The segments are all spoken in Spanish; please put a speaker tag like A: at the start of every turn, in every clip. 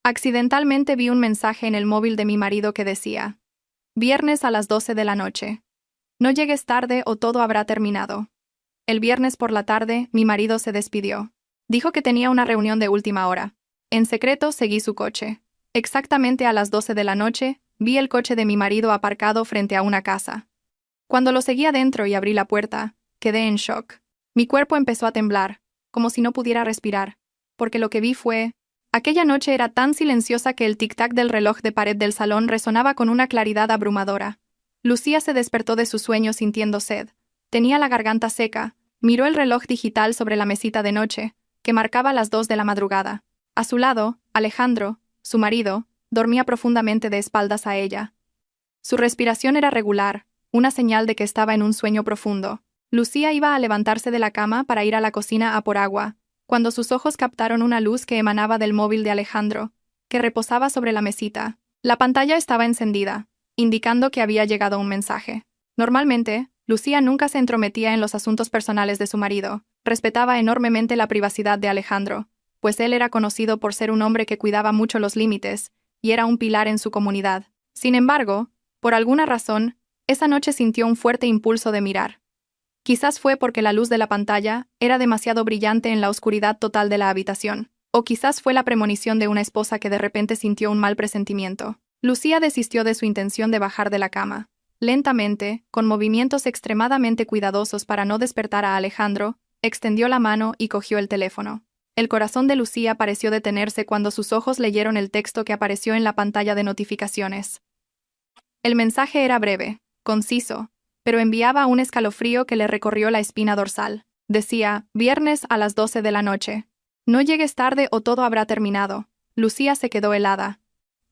A: Accidentalmente vi un mensaje en el móvil de mi marido que decía: viernes a las 12 de la noche. No llegues tarde o todo habrá terminado. El viernes por la tarde, mi marido se despidió. Dijo que tenía una reunión de última hora. En secreto, seguí su coche. Exactamente a las 12 de la noche, vi el coche de mi marido aparcado frente a una casa. Cuando lo seguí adentro y abrí la puerta, quedé en shock. Mi cuerpo empezó a temblar, como si no pudiera respirar, porque lo que vi fue... Aquella noche era tan silenciosa que el tic-tac del reloj de pared del salón resonaba con una claridad abrumadora. Lucía se despertó de su sueño sintiendo sed. Tenía la garganta seca, miró el reloj digital sobre la mesita de noche, que marcaba las 2 de la madrugada. A su lado, Alejandro, su marido, dormía profundamente de espaldas a ella. Su respiración era regular, una señal de que estaba en un sueño profundo. Lucía iba a levantarse de la cama para ir a la cocina a por agua, cuando sus ojos captaron una luz que emanaba del móvil de Alejandro, que reposaba sobre la mesita. La pantalla estaba encendida, indicando que había llegado un mensaje. Normalmente, Lucía nunca se entrometía en los asuntos personales de su marido, respetaba enormemente la privacidad de Alejandro, pues él era conocido por ser un hombre que cuidaba mucho los límites, y era un pilar en su comunidad. Sin embargo, por alguna razón, esa noche sintió un fuerte impulso de mirar. Quizás fue porque la luz de la pantalla era demasiado brillante en la oscuridad total de la habitación, o quizás fue la premonición de una esposa que de repente sintió un mal presentimiento. Lucía desistió de su intención de bajar de la cama. Lentamente, con movimientos extremadamente cuidadosos para no despertar a Alejandro, extendió la mano y cogió el teléfono. El corazón de Lucía pareció detenerse cuando sus ojos leyeron el texto que apareció en la pantalla de notificaciones. El mensaje era breve, conciso, pero enviaba un escalofrío que le recorrió la espina dorsal. Decía: viernes a las 12 de la noche. No llegues tarde o todo habrá terminado. Lucía se quedó helada.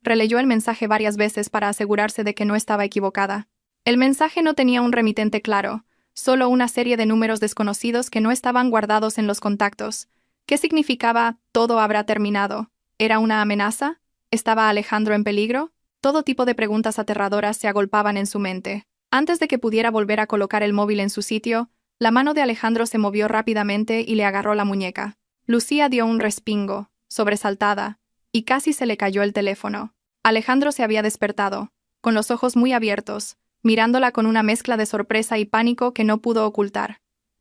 A: Releyó el mensaje varias veces para asegurarse de que no estaba equivocada. El mensaje no tenía un remitente claro, solo una serie de números desconocidos que no estaban guardados en los contactos. ¿Qué significaba todo habrá terminado? ¿Era una amenaza? ¿Estaba Alejandro en peligro? Todo tipo de preguntas aterradoras se agolpaban en su mente. Antes de que pudiera volver a colocar el móvil en su sitio, la mano de Alejandro se movió rápidamente y le agarró la muñeca. Lucía dio un respingo, sobresaltada, y casi se le cayó el teléfono. Alejandro se había despertado, con los ojos muy abiertos, mirándola con una mezcla de sorpresa y pánico que no pudo ocultar.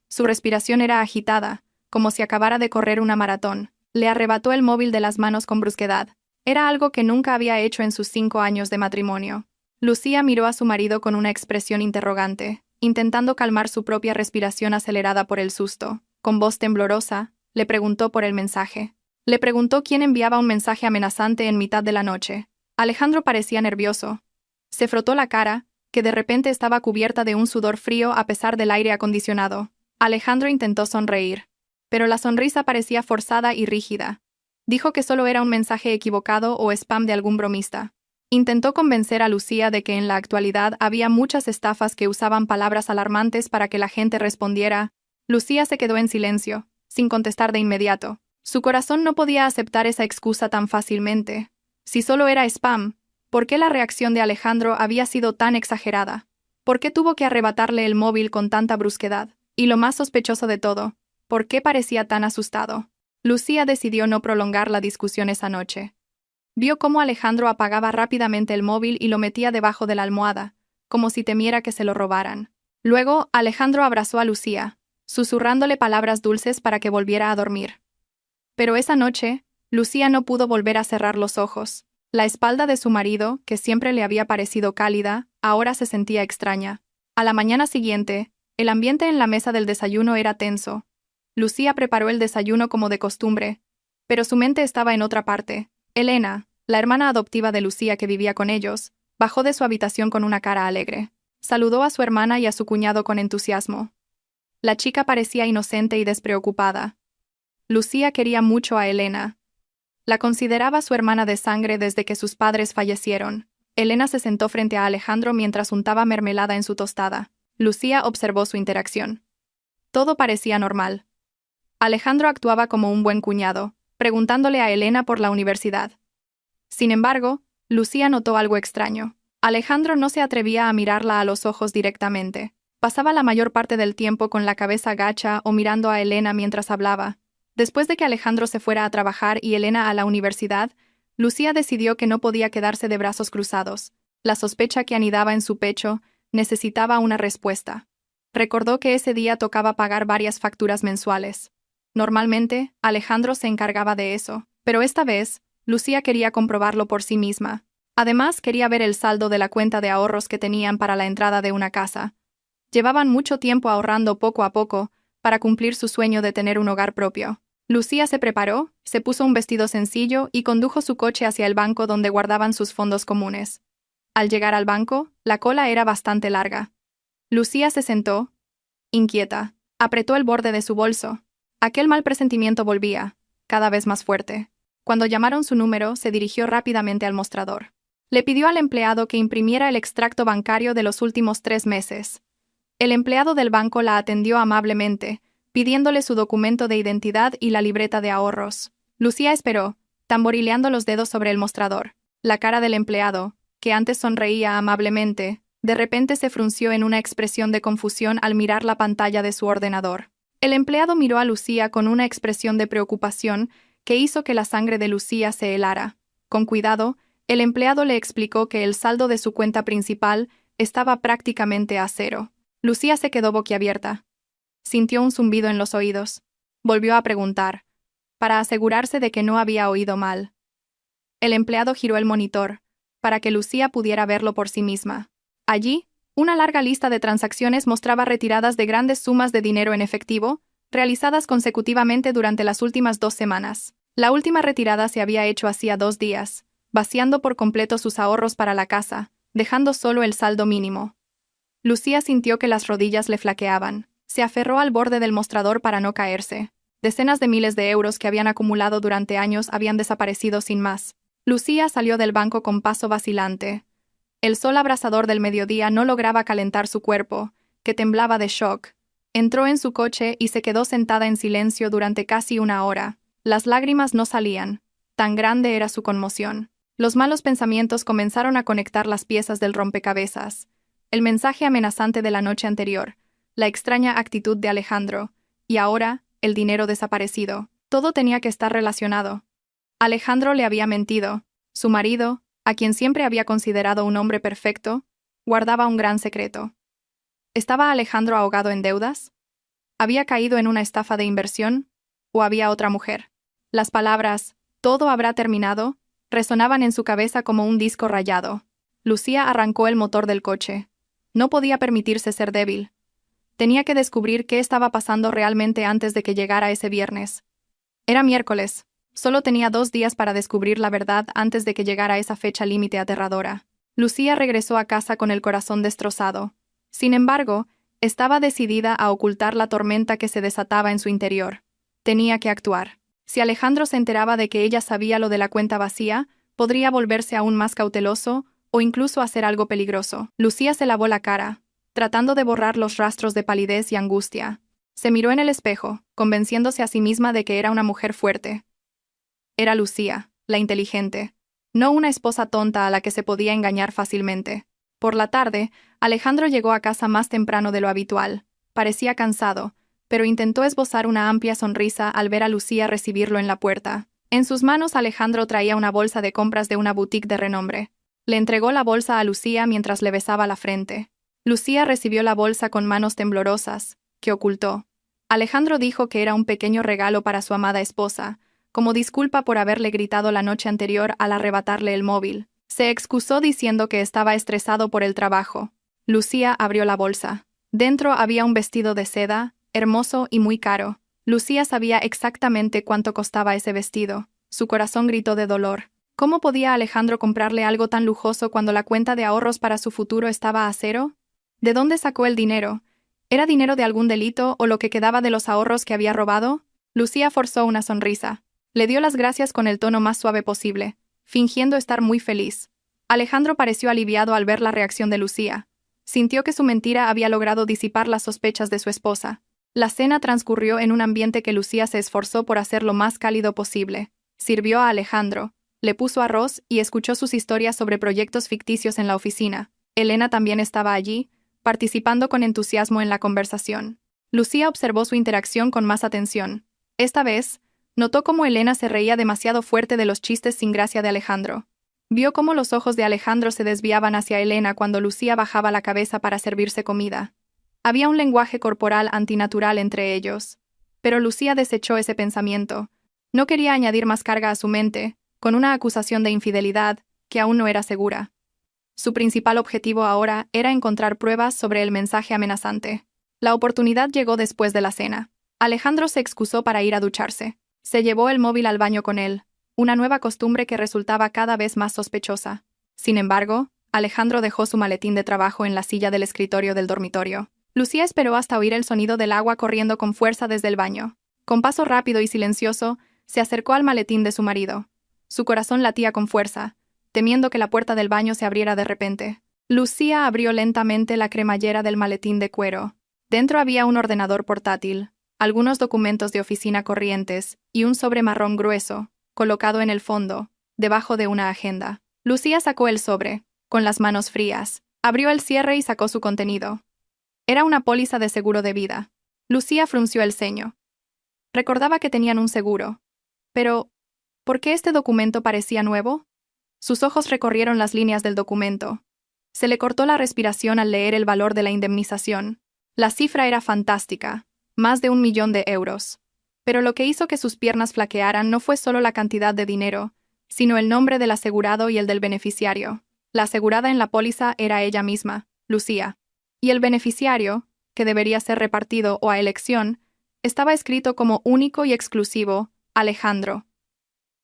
A: Su respiración era agitada, como si acabara de correr una maratón. Le arrebató el móvil de las manos con brusquedad. Era algo que nunca había hecho en sus 5 años de matrimonio. Lucía miró a su marido con una expresión interrogante, intentando calmar su propia respiración acelerada por el susto. Con voz temblorosa, le preguntó por el mensaje. Le preguntó quién enviaba un mensaje amenazante en mitad de la noche. Alejandro parecía nervioso. Se frotó la cara, que de repente estaba cubierta de un sudor frío a pesar del aire acondicionado. Alejandro intentó sonreír, pero la sonrisa parecía forzada y rígida. Dijo que solo era un mensaje equivocado o spam de algún bromista. Intentó convencer a Lucía de que en la actualidad había muchas estafas que usaban palabras alarmantes para que la gente respondiera. Lucía se quedó en silencio, sin contestar de inmediato. Su corazón no podía aceptar esa excusa tan fácilmente. Si solo era spam, ¿por qué la reacción de Alejandro había sido tan exagerada? ¿Por qué tuvo que arrebatarle el móvil con tanta brusquedad? Y lo más sospechoso de todo, ¿por qué parecía tan asustado? Lucía decidió no prolongar la discusión esa noche. Vio cómo Alejandro apagaba rápidamente el móvil y lo metía debajo de la almohada, como si temiera que se lo robaran. Luego, Alejandro abrazó a Lucía, susurrándole palabras dulces para que volviera a dormir. Pero esa noche, Lucía no pudo volver a cerrar los ojos. La espalda de su marido, que siempre le había parecido cálida, ahora se sentía extraña. A la mañana siguiente, el ambiente en la mesa del desayuno era tenso. Lucía preparó el desayuno como de costumbre, pero su mente estaba en otra parte. Elena, la hermana adoptiva de Lucía que vivía con ellos, bajó de su habitación con una cara alegre. Saludó a su hermana y a su cuñado con entusiasmo. La chica parecía inocente y despreocupada. Lucía quería mucho a Elena. La consideraba su hermana de sangre desde que sus padres fallecieron. Elena se sentó frente a Alejandro mientras untaba mermelada en su tostada. Lucía observó su interacción. Todo parecía normal. Alejandro actuaba como un buen cuñado, preguntándole a Elena por la universidad. Sin embargo, Lucía notó algo extraño. Alejandro no se atrevía a mirarla a los ojos directamente. Pasaba la mayor parte del tiempo con la cabeza gacha o mirando a Elena mientras hablaba. Después de que Alejandro se fuera a trabajar y Elena a la universidad, Lucía decidió que no podía quedarse de brazos cruzados. La sospecha que anidaba en su pecho necesitaba una respuesta. Recordó que ese día tocaba pagar varias facturas mensuales. Normalmente, Alejandro se encargaba de eso, pero esta vez, Lucía quería comprobarlo por sí misma. Además, quería ver el saldo de la cuenta de ahorros que tenían para la entrada de una casa. Llevaban mucho tiempo ahorrando poco a poco para cumplir su sueño de tener un hogar propio. Lucía se preparó, se puso un vestido sencillo y condujo su coche hacia el banco donde guardaban sus fondos comunes. Al llegar al banco, la cola era bastante larga. Lucía se sentó, inquieta. Apretó el borde de su bolso. Aquel mal presentimiento volvía, cada vez más fuerte. Cuando llamaron su número, se dirigió rápidamente al mostrador. Le pidió al empleado que imprimiera el extracto bancario de los últimos 3 meses. El empleado del banco la atendió amablemente, pidiéndole su documento de identidad y la libreta de ahorros. Lucía esperó, tamborileando los dedos sobre el mostrador. La cara del empleado, que antes sonreía amablemente, de repente se frunció en una expresión de confusión al mirar la pantalla de su ordenador. El empleado miró a Lucía con una expresión de preocupación que hizo que la sangre de Lucía se helara. Con cuidado, el empleado le explicó que el saldo de su cuenta principal estaba prácticamente a cero. Lucía se quedó boquiabierta. Sintió un zumbido en los oídos. Volvió a preguntar, para asegurarse de que no había oído mal. El empleado giró el monitor, para que Lucía pudiera verlo por sí misma. Allí, una larga lista de transacciones mostraba retiradas de grandes sumas de dinero en efectivo, realizadas consecutivamente durante las últimas 2 semanas. La última retirada se había hecho hacía 2 días, vaciando por completo sus ahorros para la casa, dejando solo el saldo mínimo. Lucía sintió que las rodillas le flaqueaban. Se aferró al borde del mostrador para no caerse. Decenas de miles de euros que habían acumulado durante años habían desaparecido sin más. Lucía salió del banco con paso vacilante. El sol abrasador del mediodía no lograba calentar su cuerpo, que temblaba de shock. Entró en su coche y se quedó sentada en silencio durante casi 1 hora. Las lágrimas no salían. Tan grande era su conmoción. Los malos pensamientos comenzaron a conectar las piezas del rompecabezas. El mensaje amenazante de la noche anterior, la extraña actitud de Alejandro, y ahora, el dinero desaparecido. Todo tenía que estar relacionado. Alejandro le había mentido. Su marido, a quien siempre había considerado un hombre perfecto, guardaba un gran secreto. ¿Estaba Alejandro ahogado en deudas? ¿Había caído en una estafa de inversión? ¿O había otra mujer? Las palabras, «todo habrá terminado», resonaban en su cabeza como un disco rayado. Lucía arrancó el motor del coche. No podía permitirse ser débil. Tenía que descubrir qué estaba pasando realmente antes de que llegara ese viernes. Era miércoles. Solo tenía 2 días para descubrir la verdad antes de que llegara esa fecha límite aterradora. Lucía regresó a casa con el corazón destrozado. Sin embargo, estaba decidida a ocultar la tormenta que se desataba en su interior. Tenía que actuar. Si Alejandro se enteraba de que ella sabía lo de la cuenta vacía, podría volverse aún más cauteloso o incluso hacer algo peligroso. Lucía se lavó la cara, tratando de borrar los rastros de palidez y angustia. Se miró en el espejo, convenciéndose a sí misma de que era una mujer fuerte. Era Lucía, la inteligente, no una esposa tonta a la que se podía engañar fácilmente. Por la tarde, Alejandro llegó a casa más temprano de lo habitual. Parecía cansado, pero intentó esbozar una amplia sonrisa al ver a Lucía recibirlo en la puerta. En sus manos Alejandro traía una bolsa de compras de una boutique de renombre. Le entregó la bolsa a Lucía mientras le besaba la frente. Lucía recibió la bolsa con manos temblorosas, que ocultó. Alejandro dijo que era un pequeño regalo para su amada esposa, como disculpa por haberle gritado la noche anterior al arrebatarle el móvil. Se excusó diciendo que estaba estresado por el trabajo. Lucía abrió la bolsa. Dentro había un vestido de seda, hermoso y muy caro. Lucía sabía exactamente cuánto costaba ese vestido. Su corazón gritó de dolor. ¿Cómo podía Alejandro comprarle algo tan lujoso cuando la cuenta de ahorros para su futuro estaba a cero? ¿De dónde sacó el dinero? ¿Era dinero de algún delito o lo que quedaba de los ahorros que había robado? Lucía forzó una sonrisa. Le dio las gracias con el tono más suave posible, fingiendo estar muy feliz. Alejandro pareció aliviado al ver la reacción de Lucía. Sintió que su mentira había logrado disipar las sospechas de su esposa. La cena transcurrió en un ambiente que Lucía se esforzó por hacer lo más cálido posible. Sirvió a Alejandro, le puso arroz y escuchó sus historias sobre proyectos ficticios en la oficina. Elena también estaba allí, participando con entusiasmo en la conversación. Lucía observó su interacción con más atención. Esta vez, Notó cómo Elena se reía demasiado fuerte de los chistes sin gracia de Alejandro. Vio cómo los ojos de Alejandro se desviaban hacia Elena cuando Lucía bajaba la cabeza para servirse comida. Había un lenguaje corporal antinatural entre ellos. Pero Lucía desechó ese pensamiento. No quería añadir más carga a su mente, con una acusación de infidelidad, que aún no era segura. Su principal objetivo ahora era encontrar pruebas sobre el mensaje amenazante. La oportunidad llegó después de la cena. Alejandro se excusó para ir a ducharse. Se llevó el móvil al baño con él, una nueva costumbre que resultaba cada vez más sospechosa. Sin embargo, Alejandro dejó su maletín de trabajo en la silla del escritorio del dormitorio. Lucía esperó hasta oír el sonido del agua corriendo con fuerza desde el baño. Con paso rápido y silencioso, se acercó al maletín de su marido. Su corazón latía con fuerza, temiendo que la puerta del baño se abriera de repente. Lucía abrió lentamente la cremallera del maletín de cuero. Dentro había un ordenador portátil, algunos documentos de oficina corrientes y un sobre marrón grueso, colocado en el fondo, debajo de una agenda. Lucía sacó el sobre, con las manos frías, abrió el cierre y sacó su contenido. Era una póliza de seguro de vida. Lucía frunció el ceño. Recordaba que tenían un seguro. Pero, ¿por qué este documento parecía nuevo? Sus ojos recorrieron las líneas del documento. Se le cortó la respiración al leer el valor de la indemnización. La cifra era fantástica, más de 1 millón de euros. Pero lo que hizo que sus piernas flaquearan no fue solo la cantidad de dinero, sino el nombre del asegurado y el del beneficiario. La asegurada en la póliza era ella misma, Lucía. Y el beneficiario, que debería ser repartido o a elección, estaba escrito como único y exclusivo, Alejandro.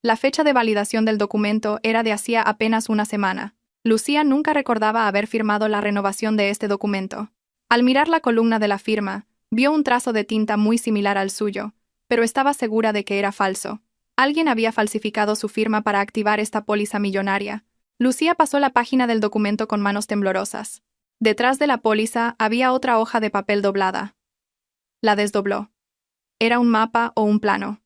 A: La fecha de validación del documento era de hacía apenas una semana. Lucía nunca recordaba haber firmado la renovación de este documento. Al mirar la columna de la firma, vio un trazo de tinta muy similar al suyo, pero estaba segura de que era falso. Alguien había falsificado su firma para activar esta póliza millonaria. Lucía pasó la página del documento con manos temblorosas. Detrás de la póliza había otra hoja de papel doblada. La desdobló. Era un mapa o un plano.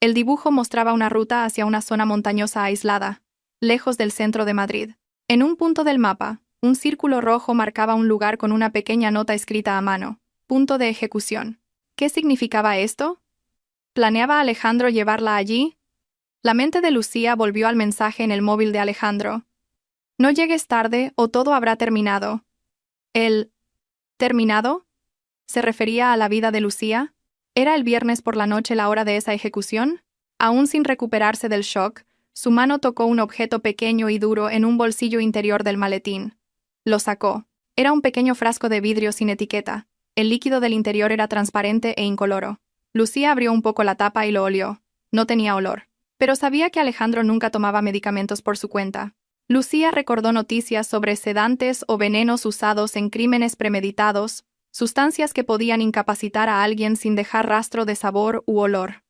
A: El dibujo mostraba una ruta hacia una zona montañosa aislada, lejos del centro de Madrid. En un punto del mapa, un círculo rojo marcaba un lugar con una pequeña nota escrita a mano, punto de ejecución. ¿Qué significaba esto? ¿Planeaba Alejandro llevarla allí? La mente de Lucía volvió al mensaje en el móvil de Alejandro. No llegues tarde o todo habrá terminado. ¿El terminado? ¿Se refería a la vida de Lucía? ¿Era el viernes por la noche la hora de esa ejecución? Aún sin recuperarse del shock, su mano tocó un objeto pequeño y duro en un bolsillo interior del maletín. Lo sacó. Era un pequeño frasco de vidrio sin etiqueta. El líquido del interior era transparente e incoloro. Lucía abrió un poco la tapa y lo olió. No tenía olor. Pero sabía que Alejandro nunca tomaba medicamentos por su cuenta. Lucía recordó noticias sobre sedantes o venenos usados en crímenes premeditados, sustancias que podían incapacitar a alguien sin dejar rastro de sabor u olor.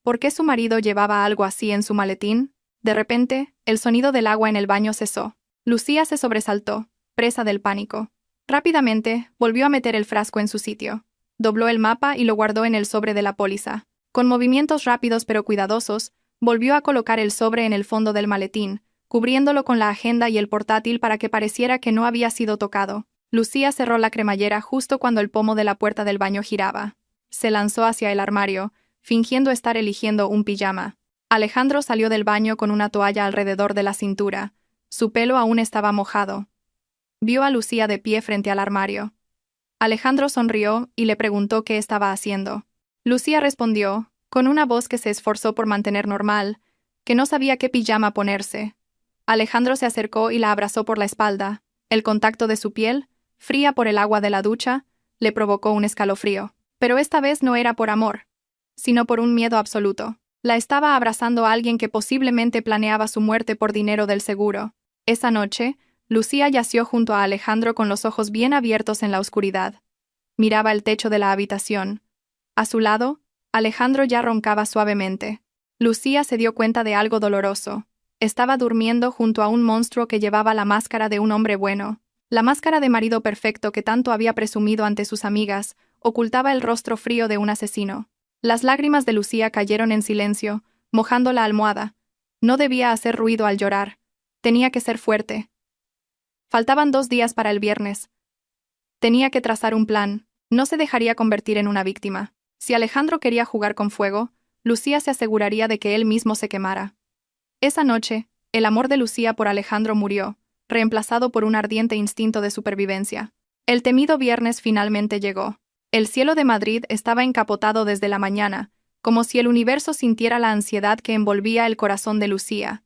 A: ¿Por qué su marido llevaba algo así en su maletín? De repente, el sonido del agua en el baño cesó. Lucía se sobresaltó, presa del pánico. Rápidamente, volvió a meter el frasco en su sitio. Dobló el mapa y lo guardó en el sobre de la póliza. Con movimientos rápidos pero cuidadosos, volvió a colocar el sobre en el fondo del maletín, cubriéndolo con la agenda y el portátil para que pareciera que no había sido tocado. Lucía cerró la cremallera justo cuando el pomo de la puerta del baño giraba. Se lanzó hacia el armario, fingiendo estar eligiendo un pijama. Alejandro salió del baño con una toalla alrededor de la cintura. Su pelo aún estaba mojado. Vio a Lucía de pie frente al armario. Alejandro sonrió y le preguntó qué estaba haciendo. Lucía respondió, con una voz que se esforzó por mantener normal, que no sabía qué pijama ponerse. Alejandro se acercó y la abrazó por la espalda. El contacto de su piel, fría por el agua de la ducha, le provocó un escalofrío. Pero esta vez no era por amor, sino por un miedo absoluto. La estaba abrazando a alguien que posiblemente planeaba su muerte por dinero del seguro. Esa noche, Lucía yació junto a Alejandro con los ojos bien abiertos en la oscuridad. Miraba el techo de la habitación. A su lado, Alejandro ya roncaba suavemente. Lucía se dio cuenta de algo doloroso. Estaba durmiendo junto a un monstruo que llevaba la máscara de un hombre bueno. La máscara de marido perfecto que tanto había presumido ante sus amigas ocultaba el rostro frío de un asesino. Las lágrimas de Lucía cayeron en silencio, mojando la almohada. No debía hacer ruido al llorar. Tenía que ser fuerte. Faltaban 2 días para el viernes. Tenía que trazar un plan. No se dejaría convertir en una víctima. Si Alejandro quería jugar con fuego, Lucía se aseguraría de que él mismo se quemara. Esa noche, el amor de Lucía por Alejandro murió, reemplazado por un ardiente instinto de supervivencia. El temido viernes finalmente llegó. El cielo de Madrid estaba encapotado desde la mañana, como si el universo sintiera la ansiedad que envolvía el corazón de Lucía.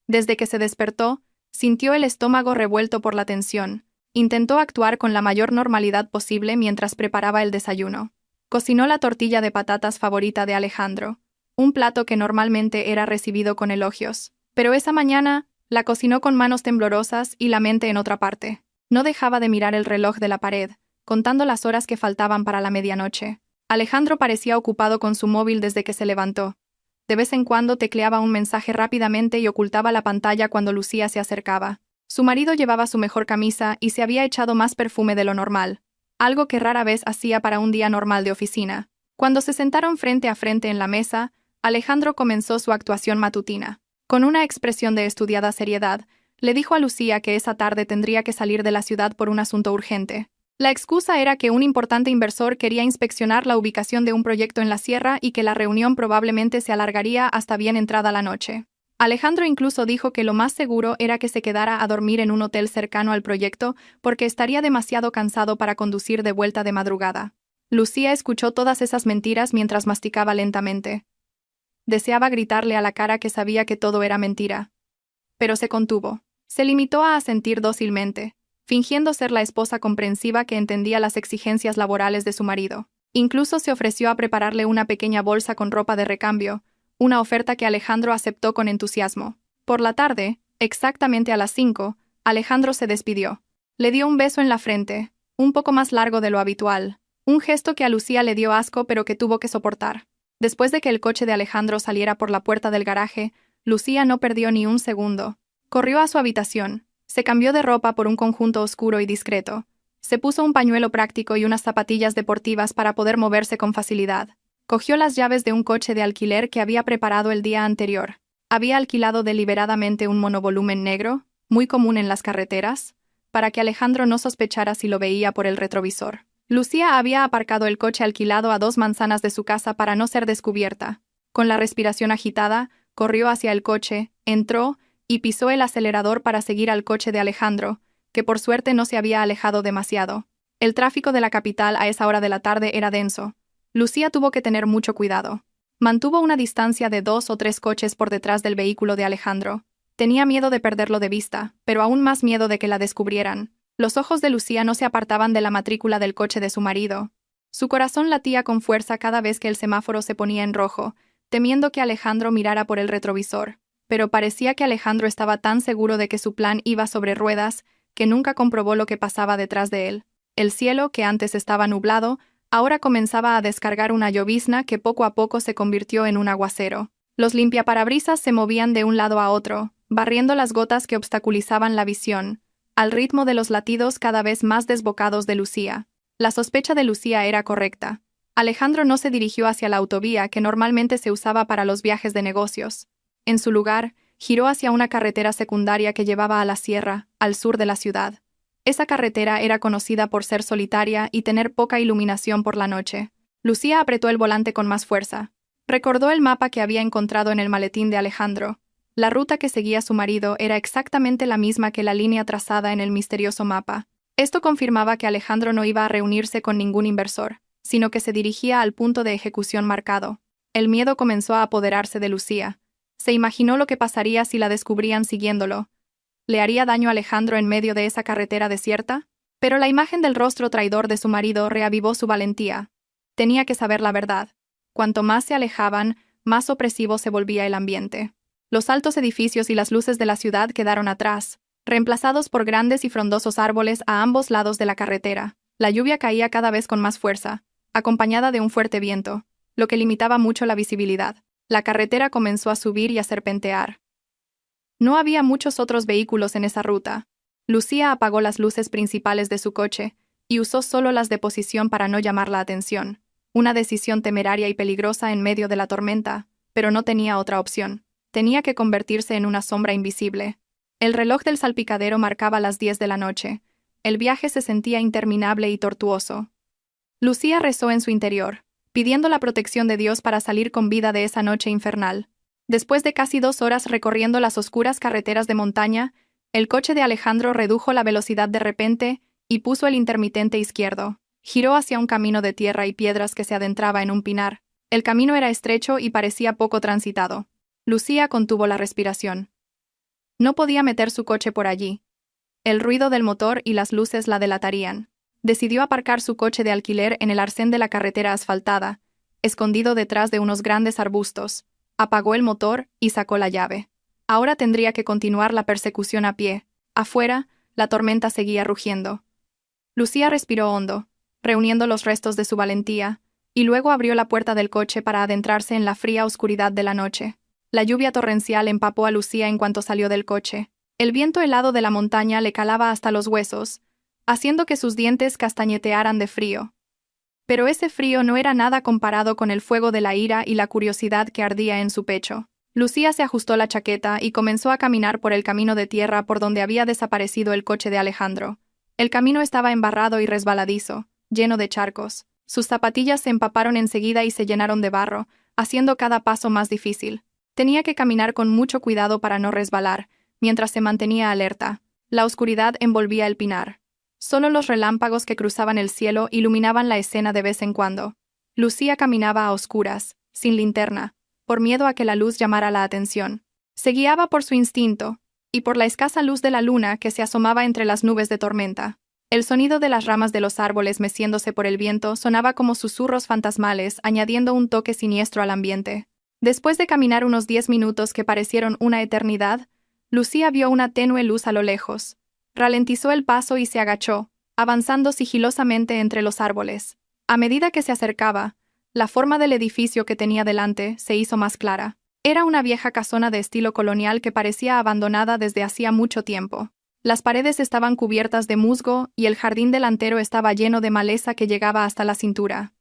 A: Desde que se despertó, sintió el estómago revuelto por la tensión. Intentó actuar con la mayor normalidad posible mientras preparaba el desayuno. Cocinó la tortilla de patatas favorita de Alejandro, un plato que normalmente era recibido con elogios. Pero esa mañana, la cocinó con manos temblorosas y la mente en otra parte. No dejaba de mirar el reloj de la pared, contando las horas que faltaban para la medianoche. Alejandro parecía ocupado con su móvil desde que se levantó. De vez en cuando tecleaba un mensaje rápidamente y ocultaba la pantalla cuando Lucía se acercaba. Su marido llevaba su mejor camisa y se había echado más perfume de lo normal, algo que rara vez hacía para un día normal de oficina. Cuando se sentaron frente a frente en la mesa, Alejandro comenzó su actuación matutina. Con una expresión de estudiada seriedad, le dijo a Lucía que esa tarde tendría que salir de la ciudad por un asunto urgente. La excusa era que un importante inversor quería inspeccionar la ubicación de un proyecto en la sierra y que la reunión probablemente se alargaría hasta bien entrada la noche. Alejandro incluso dijo que lo más seguro era que se quedara a dormir en un hotel cercano al proyecto porque estaría demasiado cansado para conducir de vuelta de madrugada. Lucía escuchó todas esas mentiras mientras masticaba lentamente. Deseaba gritarle a la cara que sabía que todo era mentira. Pero se contuvo. Se limitó a asentir dócilmente, fingiendo ser la esposa comprensiva que entendía las exigencias laborales de su marido. Incluso se ofreció a prepararle una pequeña bolsa con ropa de recambio, una oferta que Alejandro aceptó con entusiasmo. Por la tarde, exactamente a las 5, Alejandro se despidió. Le dio un beso en la frente, un poco más largo de lo habitual, un gesto que a Lucía le dio asco pero que tuvo que soportar. Después de que el coche de Alejandro saliera por la puerta del garaje, Lucía no perdió ni un segundo. Corrió a su habitación, se cambió de ropa por un conjunto oscuro y discreto. Se puso un pañuelo práctico y unas zapatillas deportivas para poder moverse con facilidad. Cogió las llaves de un coche de alquiler que había preparado el día anterior. Había alquilado deliberadamente un monovolumen negro, muy común en las carreteras, para que Alejandro no sospechara si lo veía por el retrovisor. Lucía había aparcado el coche alquilado a 2 manzanas de su casa para no ser descubierta. Con la respiración agitada, corrió hacia el coche, entró y pisó el acelerador para seguir al coche de Alejandro, que por suerte no se había alejado demasiado. El tráfico de la capital a esa hora de la tarde era denso. Lucía tuvo que tener mucho cuidado. Mantuvo una distancia de 2 o 3 coches por detrás del vehículo de Alejandro. Tenía miedo de perderlo de vista, pero aún más miedo de que la descubrieran. Los ojos de Lucía no se apartaban de la matrícula del coche de su marido. Su corazón latía con fuerza cada vez que el semáforo se ponía en rojo, temiendo que Alejandro mirara por el retrovisor. Pero parecía que Alejandro estaba tan seguro de que su plan iba sobre ruedas que nunca comprobó lo que pasaba detrás de él. El cielo, que antes estaba nublado, ahora comenzaba a descargar una llovizna que poco a poco se convirtió en un aguacero. Los limpiaparabrisas se movían de un lado a otro, barriendo las gotas que obstaculizaban la visión, al ritmo de los latidos cada vez más desbocados de Lucía. La sospecha de Lucía era correcta. Alejandro no se dirigió hacia la autovía que normalmente se usaba para los viajes de negocios. En su lugar, giró hacia una carretera secundaria que llevaba a la sierra, al sur de la ciudad. Esa carretera era conocida por ser solitaria y tener poca iluminación por la noche. Lucía apretó el volante con más fuerza. Recordó el mapa que había encontrado en el maletín de Alejandro. La ruta que seguía su marido era exactamente la misma que la línea trazada en el misterioso mapa. Esto confirmaba que Alejandro no iba a reunirse con ningún inversor, sino que se dirigía al punto de ejecución marcado. El miedo comenzó a apoderarse de Lucía. Se imaginó lo que pasaría si la descubrían siguiéndolo. ¿Le haría daño a Alejandro en medio de esa carretera desierta? Pero la imagen del rostro traidor de su marido reavivó su valentía. Tenía que saber la verdad. Cuanto más se alejaban, más opresivo se volvía el ambiente. Los altos edificios y las luces de la ciudad quedaron atrás, reemplazados por grandes y frondosos árboles a ambos lados de la carretera. La lluvia caía cada vez con más fuerza, acompañada de un fuerte viento, lo que limitaba mucho la visibilidad. La carretera comenzó a subir y a serpentear. No había muchos otros vehículos en esa ruta. Lucía apagó las luces principales de su coche y usó solo las de posición para no llamar la atención. Una decisión temeraria y peligrosa en medio de la tormenta, pero no tenía otra opción. Tenía que convertirse en una sombra invisible. El reloj del salpicadero marcaba las 10 de la noche. El viaje se sentía interminable y tortuoso. Lucía rezó en su interior, pidiendo la protección de Dios para salir con vida de esa noche infernal. Después de casi 2 horas recorriendo las oscuras carreteras de montaña, el coche de Alejandro redujo la velocidad de repente y puso el intermitente izquierdo. Giró hacia un camino de tierra y piedras que se adentraba en un pinar. El camino era estrecho y parecía poco transitado. Lucía contuvo la respiración. No podía meter su coche por allí. El ruido del motor y las luces la delatarían. Decidió aparcar su coche de alquiler en el arcén de la carretera asfaltada, escondido detrás de unos grandes arbustos. Apagó el motor y sacó la llave. Ahora tendría que continuar la persecución a pie. Afuera, la tormenta seguía rugiendo. Lucía respiró hondo, reuniendo los restos de su valentía, y luego abrió la puerta del coche para adentrarse en la fría oscuridad de la noche. La lluvia torrencial empapó a Lucía en cuanto salió del coche. El viento helado de la montaña le calaba hasta los huesos, haciendo que sus dientes castañetearan de frío. Pero ese frío no era nada comparado con el fuego de la ira y la curiosidad que ardía en su pecho. Lucía se ajustó la chaqueta y comenzó a caminar por el camino de tierra por donde había desaparecido el coche de Alejandro. El camino estaba embarrado y resbaladizo, lleno de charcos. Sus zapatillas se empaparon enseguida y se llenaron de barro, haciendo cada paso más difícil. Tenía que caminar con mucho cuidado para no resbalar, mientras se mantenía alerta. La oscuridad envolvía el pinar. Solo los relámpagos que cruzaban el cielo iluminaban la escena de vez en cuando. Lucía caminaba a oscuras, sin linterna, por miedo a que la luz llamara la atención. Se guiaba por su instinto, y por la escasa luz de la luna que se asomaba entre las nubes de tormenta. El sonido de las ramas de los árboles meciéndose por el viento sonaba como susurros fantasmales, añadiendo un toque siniestro al ambiente. Después de caminar unos 10 minutos que parecieron una eternidad, Lucía vio una tenue luz a lo lejos. Ralentizó el paso y se agachó, avanzando sigilosamente entre los árboles. A medida que se acercaba, la forma del edificio que tenía delante se hizo más clara. Era una vieja casona de estilo colonial que parecía abandonada desde hacía mucho tiempo. Las paredes estaban cubiertas de musgo y el jardín delantero estaba lleno de maleza que llegaba hasta la cintura.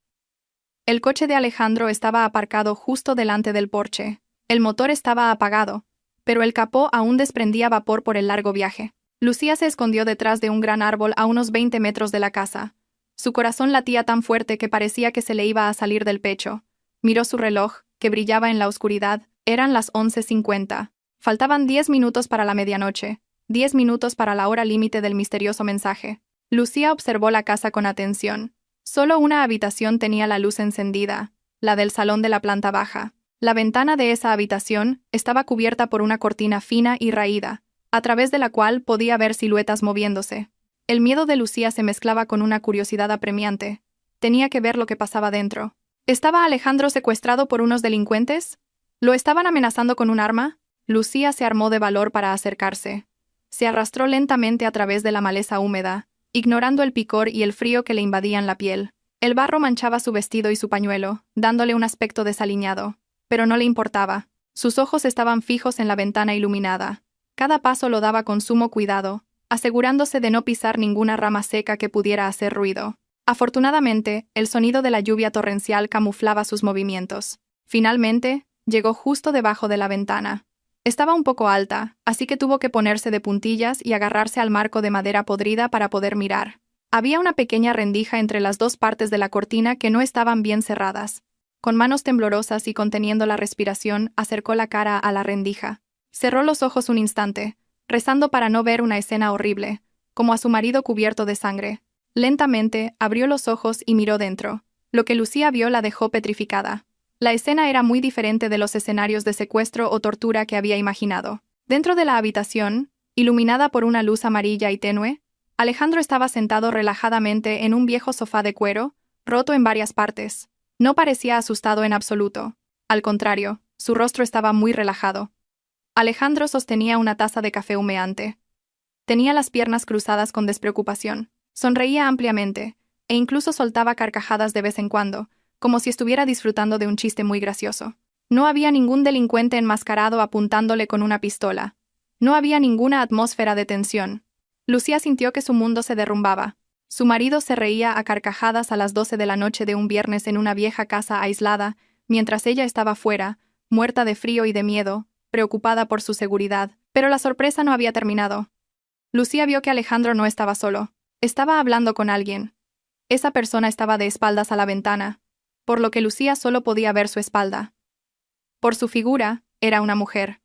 A: El coche de Alejandro estaba aparcado justo delante del porche. El motor estaba apagado, pero el capó aún desprendía vapor por el largo viaje. Lucía se escondió detrás de un gran árbol a unos 20 metros de la casa. Su corazón latía tan fuerte que parecía que se le iba a salir del pecho. Miró su reloj, que brillaba en la oscuridad. Eran las 11:50. Faltaban 10 minutos para la medianoche, 10 minutos para la hora límite del misterioso mensaje. Lucía observó la casa con atención. Solo una habitación tenía la luz encendida, la del salón de la planta baja. La ventana de esa habitación estaba cubierta por una cortina fina y raída, a través de la cual podía ver siluetas moviéndose. El miedo de Lucía se mezclaba con una curiosidad apremiante. Tenía que ver lo que pasaba dentro. ¿Estaba Alejandro secuestrado por unos delincuentes? ¿Lo estaban amenazando con un arma? Lucía se armó de valor para acercarse. Se arrastró lentamente a través de la maleza húmeda, ignorando el picor y el frío que le invadían la piel. El barro manchaba su vestido y su pañuelo, dándole un aspecto desaliñado. Pero no le importaba. Sus ojos estaban fijos en la ventana iluminada. Cada paso lo daba con sumo cuidado, asegurándose de no pisar ninguna rama seca que pudiera hacer ruido. Afortunadamente, el sonido de la lluvia torrencial camuflaba sus movimientos. Finalmente, llegó justo debajo de la ventana. Estaba un poco alta, así que tuvo que ponerse de puntillas y agarrarse al marco de madera podrida para poder mirar. Había una pequeña rendija entre las dos partes de la cortina que no estaban bien cerradas. Con manos temblorosas y conteniendo la respiración, acercó la cara a la rendija. Cerró los ojos un instante, rezando para no ver una escena horrible, como a su marido cubierto de sangre. Lentamente, abrió los ojos y miró dentro. Lo que Lucía vio la dejó petrificada. La escena era muy diferente de los escenarios de secuestro o tortura que había imaginado. Dentro de la habitación, iluminada por una luz amarilla y tenue, Alejandro estaba sentado relajadamente en un viejo sofá de cuero, roto en varias partes. No parecía asustado en absoluto. Al contrario, su rostro estaba muy relajado. Alejandro sostenía una taza de café humeante. Tenía las piernas cruzadas con despreocupación. Sonreía ampliamente, e incluso soltaba carcajadas de vez en cuando, como si estuviera disfrutando de un chiste muy gracioso. No había ningún delincuente enmascarado apuntándole con una pistola. No había ninguna atmósfera de tensión. Lucía sintió que su mundo se derrumbaba. Su marido se reía a carcajadas a las 12 de la noche de un viernes en una vieja casa aislada, mientras ella estaba fuera, muerta de frío y de miedo, preocupada por su seguridad. Pero la sorpresa no había terminado. Lucía vio que Alejandro no estaba solo. Estaba hablando con alguien. Esa persona estaba de espaldas a la ventana. por lo que Lucía solo podía ver su espalda. Por su figura, era una mujer.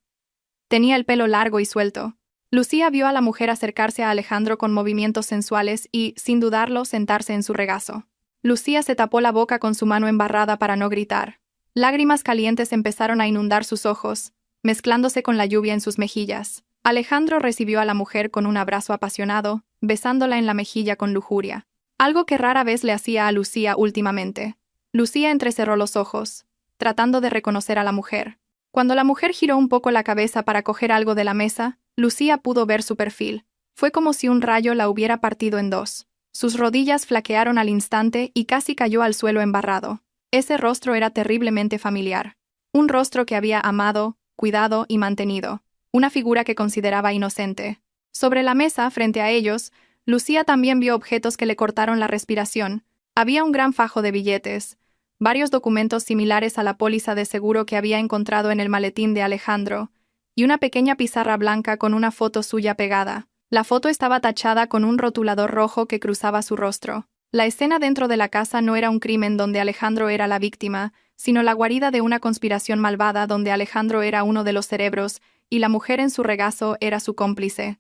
A: Tenía el pelo largo y suelto. Lucía vio a la mujer acercarse a Alejandro con movimientos sensuales y, sin dudarlo, sentarse en su regazo. Lucía se tapó la boca con su mano embarrada para no gritar. Lágrimas calientes empezaron a inundar sus ojos, mezclándose con la lluvia en sus mejillas. Alejandro recibió a la mujer con un abrazo apasionado, besándola en la mejilla con lujuria. Algo que rara vez le hacía a Lucía últimamente. Lucía entrecerró los ojos, tratando de reconocer a la mujer. Cuando la mujer giró un poco la cabeza para coger algo de la mesa, Lucía pudo ver su perfil. Fue como si un rayo la hubiera partido en dos. Sus rodillas flaquearon al instante y casi cayó al suelo embarrado. Ese rostro era terriblemente familiar. Un rostro que había amado, cuidado y mantenido. Una figura que consideraba inocente. Sobre la mesa, frente a ellos, Lucía también vio objetos que le cortaron la respiración. Había un gran fajo de billetes, varios documentos similares a la póliza de seguro que había encontrado en el maletín de Alejandro, y una pequeña pizarra blanca con una foto suya pegada. La foto estaba tachada con un rotulador rojo que cruzaba su rostro. La escena dentro de la casa no era un crimen donde Alejandro era la víctima, sino la guarida de una conspiración malvada donde Alejandro era uno de los cerebros y la mujer en su regazo era su cómplice.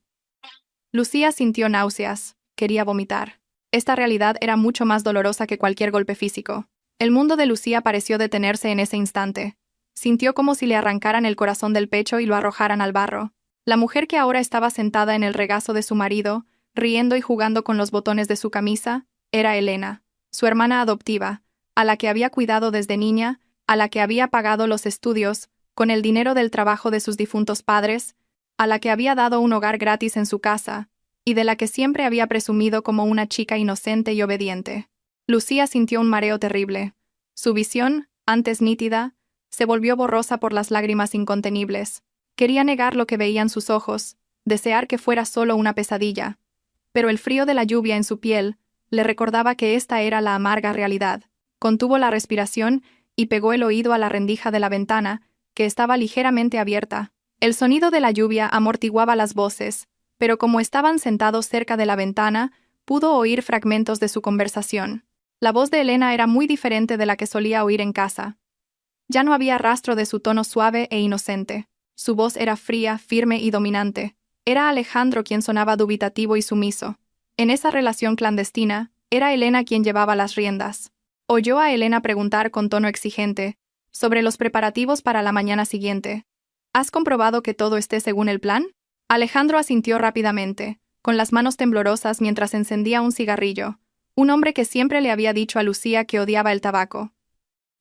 A: Lucía sintió náuseas, quería vomitar. Esta realidad era mucho más dolorosa que cualquier golpe físico. El mundo de Lucía pareció detenerse en ese instante. Sintió como si le arrancaran el corazón del pecho y lo arrojaran al barro. La mujer que ahora estaba sentada en el regazo de su marido, riendo y jugando con los botones de su camisa, era Elena, su hermana adoptiva, a la que había cuidado desde niña, a la que había pagado los estudios, con el dinero del trabajo de sus difuntos padres, a la que había dado un hogar gratis en su casa, y de la que siempre había presumido como una chica inocente y obediente. Lucía sintió un mareo terrible. Su visión, antes nítida, se volvió borrosa por las lágrimas incontenibles. Quería negar lo que veían sus ojos, desear que fuera solo una pesadilla. Pero el frío de la lluvia en su piel le recordaba que esta era la amarga realidad. Contuvo la respiración y pegó el oído a la rendija de la ventana, que estaba ligeramente abierta. El sonido de la lluvia amortiguaba las voces, pero como estaban sentados cerca de la ventana, pudo oír fragmentos de su conversación. La voz de Elena era muy diferente de la que solía oír en casa. Ya no había rastro de su tono suave e inocente. Su voz era fría, firme y dominante. Era Alejandro quien sonaba dubitativo y sumiso. En esa relación clandestina, era Elena quien llevaba las riendas. Oyó a Elena preguntar con tono exigente sobre los preparativos para la mañana siguiente. ¿Has comprobado que todo esté según el plan? Alejandro asintió rápidamente, con las manos temblorosas mientras encendía un cigarrillo. Un hombre que siempre le había dicho a Lucía que odiaba el tabaco.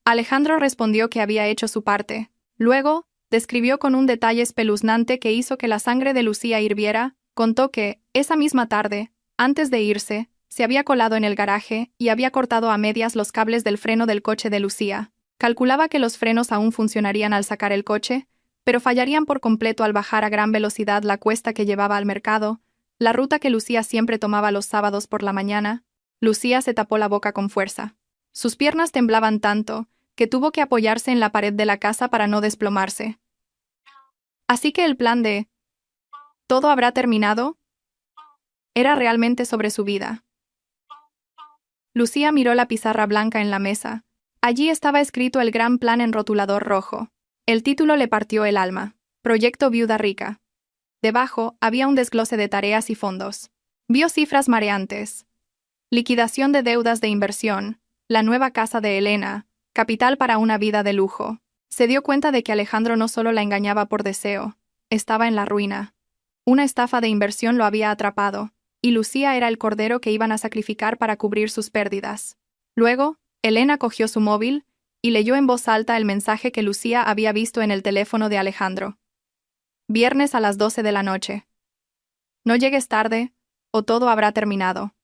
A: Alejandro respondió que había hecho su parte. Luego, describió con un detalle espeluznante que hizo que la sangre de Lucía hirviera. Contó que, esa misma tarde, antes de irse, se había colado en el garaje y había cortado a medias los cables del freno del coche de Lucía. Calculaba que los frenos aún funcionarían al sacar el coche, pero fallarían por completo al bajar a gran velocidad la cuesta que llevaba al mercado, la ruta que Lucía siempre tomaba los sábados por la mañana. Lucía se tapó la boca con fuerza. Sus piernas temblaban tanto que tuvo que apoyarse en la pared de la casa para no desplomarse. Así que el plan de «¿todo habrá terminado?» era realmente sobre su vida. Lucía miró la pizarra blanca en la mesa. Allí estaba escrito el gran plan en rotulador rojo. El título le partió el alma. Proyecto Viuda Rica. Debajo había un desglose de tareas y fondos. Vio cifras mareantes. Liquidación de deudas de inversión, la nueva casa de Elena, capital para una vida de lujo. Se dio cuenta de que Alejandro no solo la engañaba por deseo, estaba en la ruina. Una estafa de inversión lo había atrapado, y Lucía era el cordero que iban a sacrificar para cubrir sus pérdidas. Luego, Elena cogió su móvil y leyó en voz alta el mensaje que Lucía había visto en el teléfono de Alejandro. Viernes a las 12 de la noche. No llegues tarde, o todo habrá terminado.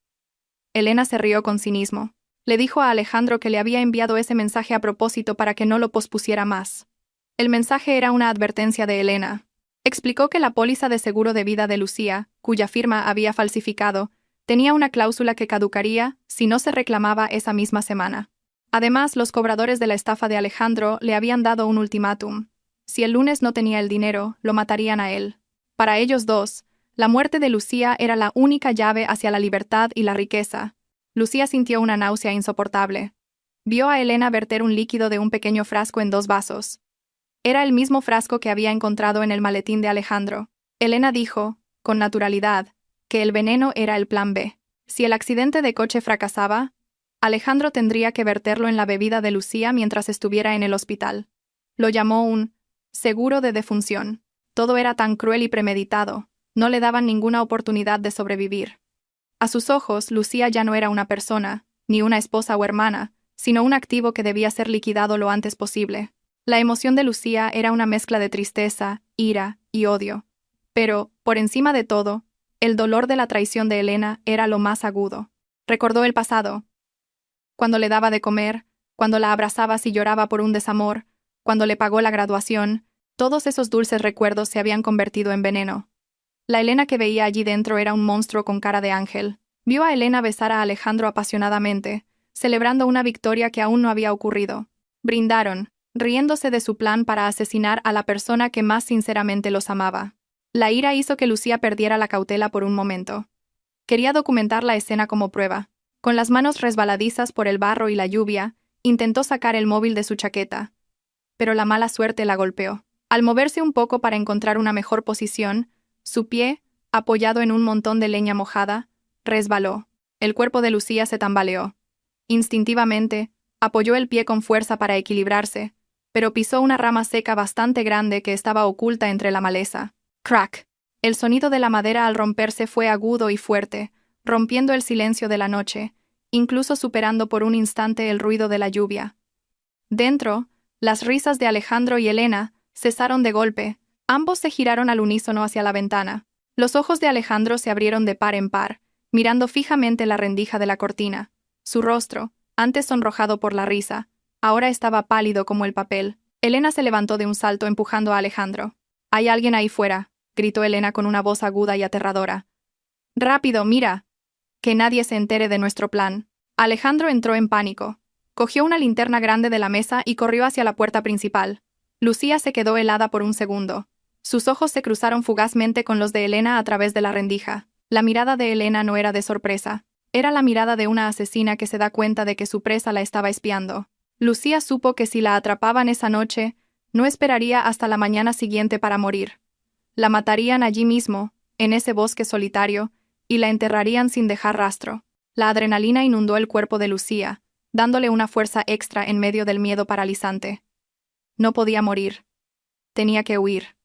A: Elena se rió con cinismo. Le dijo a Alejandro que le había enviado ese mensaje a propósito para que no lo pospusiera más. El mensaje era una advertencia de Elena. Explicó que la póliza de seguro de vida de Lucía, cuya firma había falsificado, tenía una cláusula que caducaría si no se reclamaba esa misma semana. Además, los cobradores de la estafa de Alejandro le habían dado un ultimátum. Si el lunes no tenía el dinero, lo matarían a él. Para ellos dos, la muerte de Lucía era la única llave hacia la libertad y la riqueza. Lucía sintió una náusea insoportable. Vio a Elena verter un líquido de un pequeño frasco en 2 vasos. Era el mismo frasco que había encontrado en el maletín de Alejandro. Elena dijo, con naturalidad, que el veneno era el plan B. Si el accidente de coche fracasaba, Alejandro tendría que verterlo en la bebida de Lucía mientras estuviera en el hospital. Lo llamó un seguro de defunción. Todo era tan cruel y premeditado, no le daban ninguna oportunidad de sobrevivir. A sus ojos, Lucía ya no era una persona, ni una esposa o hermana, sino un activo que debía ser liquidado lo antes posible. La emoción de Lucía era una mezcla de tristeza, ira y odio. Pero, por encima de todo, el dolor de la traición de Elena era lo más agudo. Recordó el pasado. Cuando le daba de comer, cuando la abrazaba si lloraba por un desamor, cuando le pagó la graduación, todos esos dulces recuerdos se habían convertido en veneno. La Elena que veía allí dentro era un monstruo con cara de ángel. Vio a Elena besar a Alejandro apasionadamente, celebrando una victoria que aún no había ocurrido. Brindaron, riéndose de su plan para asesinar a la persona que más sinceramente los amaba. La ira hizo que Lucía perdiera la cautela por un momento. Quería documentar la escena como prueba. Con las manos resbaladizas por el barro y la lluvia, intentó sacar el móvil de su chaqueta. Pero la mala suerte la golpeó. Al moverse un poco para encontrar una mejor posición, su pie, apoyado en un montón de leña mojada, resbaló. El cuerpo de Lucía se tambaleó. Instintivamente, apoyó el pie con fuerza para equilibrarse, pero pisó una rama seca bastante grande que estaba oculta entre la maleza. ¡Crack! El sonido de la madera al romperse fue agudo y fuerte, rompiendo el silencio de la noche, incluso superando por un instante el ruido de la lluvia. Dentro, las risas de Alejandro y Elena cesaron de golpe. Ambos se giraron al unísono hacia la ventana. Los ojos de Alejandro se abrieron de par en par, mirando fijamente la rendija de la cortina. Su rostro, antes sonrojado por la risa, ahora estaba pálido como el papel. Elena se levantó de un salto empujando a Alejandro. «Hay alguien ahí fuera», gritó Elena con una voz aguda y aterradora. «Rápido, mira. Que nadie se entere de nuestro plan». Alejandro entró en pánico. Cogió una linterna grande de la mesa y corrió hacia la puerta principal. Lucía se quedó helada por un segundo. Sus ojos se cruzaron fugazmente con los de Elena a través de la rendija. La mirada de Elena no era de sorpresa. Era la mirada de una asesina que se da cuenta de que su presa la estaba espiando. Lucía supo que si la atrapaban esa noche, no esperaría hasta la mañana siguiente para morir. La matarían allí mismo, en ese bosque solitario, y la enterrarían sin dejar rastro. La adrenalina inundó el cuerpo de Lucía, dándole una fuerza extra en medio del miedo paralizante. No podía morir. Tenía que huir.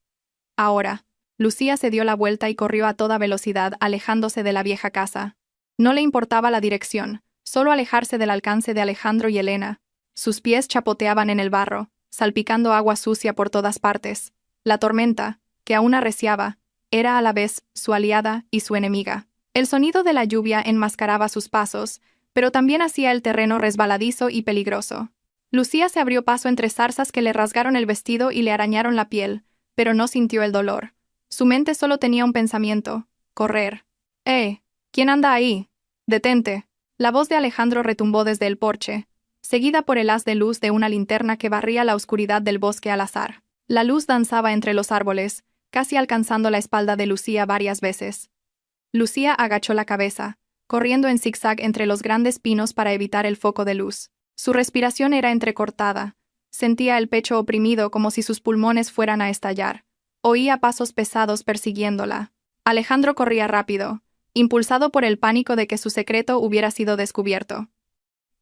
A: Ahora, Lucía se dio la vuelta y corrió a toda velocidad, alejándose de la vieja casa. No le importaba la dirección, solo alejarse del alcance de Alejandro y Elena. Sus pies chapoteaban en el barro, salpicando agua sucia por todas partes. La tormenta, que aún arreciaba, era a la vez su aliada y su enemiga. El sonido de la lluvia enmascaraba sus pasos, pero también hacía el terreno resbaladizo y peligroso. Lucía se abrió paso entre zarzas que le rasgaron el vestido y le arañaron la piel, pero no sintió el dolor. Su mente solo tenía un pensamiento: correr. ¿Quién anda ahí? Detente. La voz de Alejandro retumbó desde el porche, seguida por el haz de luz de una linterna que barría la oscuridad del bosque al azar. La luz danzaba entre los árboles, casi alcanzando la espalda de Lucía varias veces. Lucía agachó la cabeza, corriendo en zigzag entre los grandes pinos para evitar el foco de luz. Su respiración era entrecortada. Sentía el pecho oprimido como si sus pulmones fueran a estallar. Oía pasos pesados persiguiéndola. Alejandro corría rápido, impulsado por el pánico de que su secreto hubiera sido descubierto.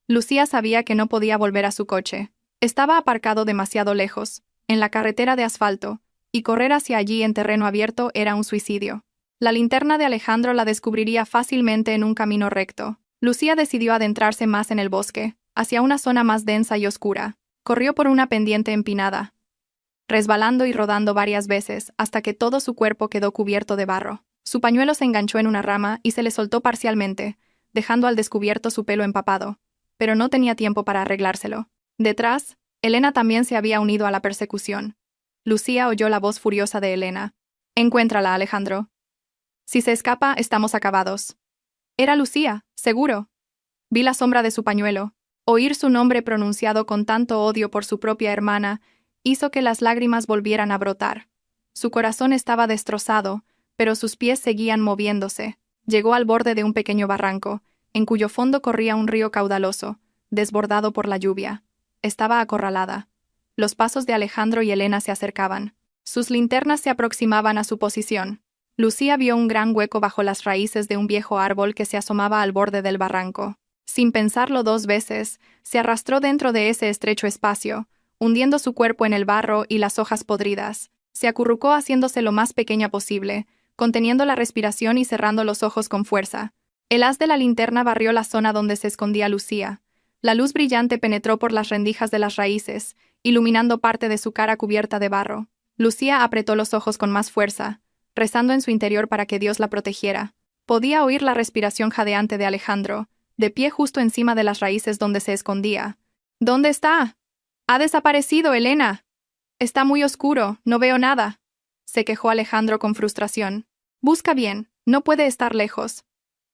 A: Lucía sabía que no podía volver a su coche. Estaba aparcado demasiado lejos, en la carretera de asfalto, y correr hacia allí en terreno abierto era un suicidio. La linterna de Alejandro la descubriría fácilmente en un camino recto. Lucía decidió adentrarse más en el bosque, hacia una zona más densa y oscura. Corrió por una pendiente empinada, resbalando y rodando varias veces hasta que todo su cuerpo quedó cubierto de barro. Su pañuelo se enganchó en una rama y se le soltó parcialmente, dejando al descubierto su pelo empapado, pero no tenía tiempo para arreglárselo. Detrás, Elena también se había unido a la persecución. Lucía oyó la voz furiosa de Elena. «Encuéntrala, Alejandro. Si se escapa, estamos acabados». Era Lucía, seguro. Vi la sombra de su pañuelo. Oír su nombre pronunciado con tanto odio por su propia hermana hizo que las lágrimas volvieran a brotar. Su corazón estaba destrozado, pero sus pies seguían moviéndose. Llegó al borde de un pequeño barranco, en cuyo fondo corría un río caudaloso, desbordado por la lluvia. Estaba acorralada. Los pasos de Alejandro y Elena se acercaban. Sus linternas se aproximaban a su posición. Lucía vio un gran hueco bajo las raíces de un viejo árbol que se asomaba al borde del barranco. Sin pensarlo 2 veces, se arrastró dentro de ese estrecho espacio, hundiendo su cuerpo en el barro y las hojas podridas. Se acurrucó haciéndose lo más pequeña posible, conteniendo la respiración y cerrando los ojos con fuerza. El haz de la linterna barrió la zona donde se escondía Lucía. La luz brillante penetró por las rendijas de las raíces, iluminando parte de su cara cubierta de barro. Lucía apretó los ojos con más fuerza, rezando en su interior para que Dios la protegiera. Podía oír la respiración jadeante de Alejandro, de pie justo encima de las raíces donde se escondía. ¿Dónde está? Ha desaparecido, Elena. Está muy oscuro, no veo nada. Se quejó Alejandro con frustración. Busca bien, no puede estar lejos.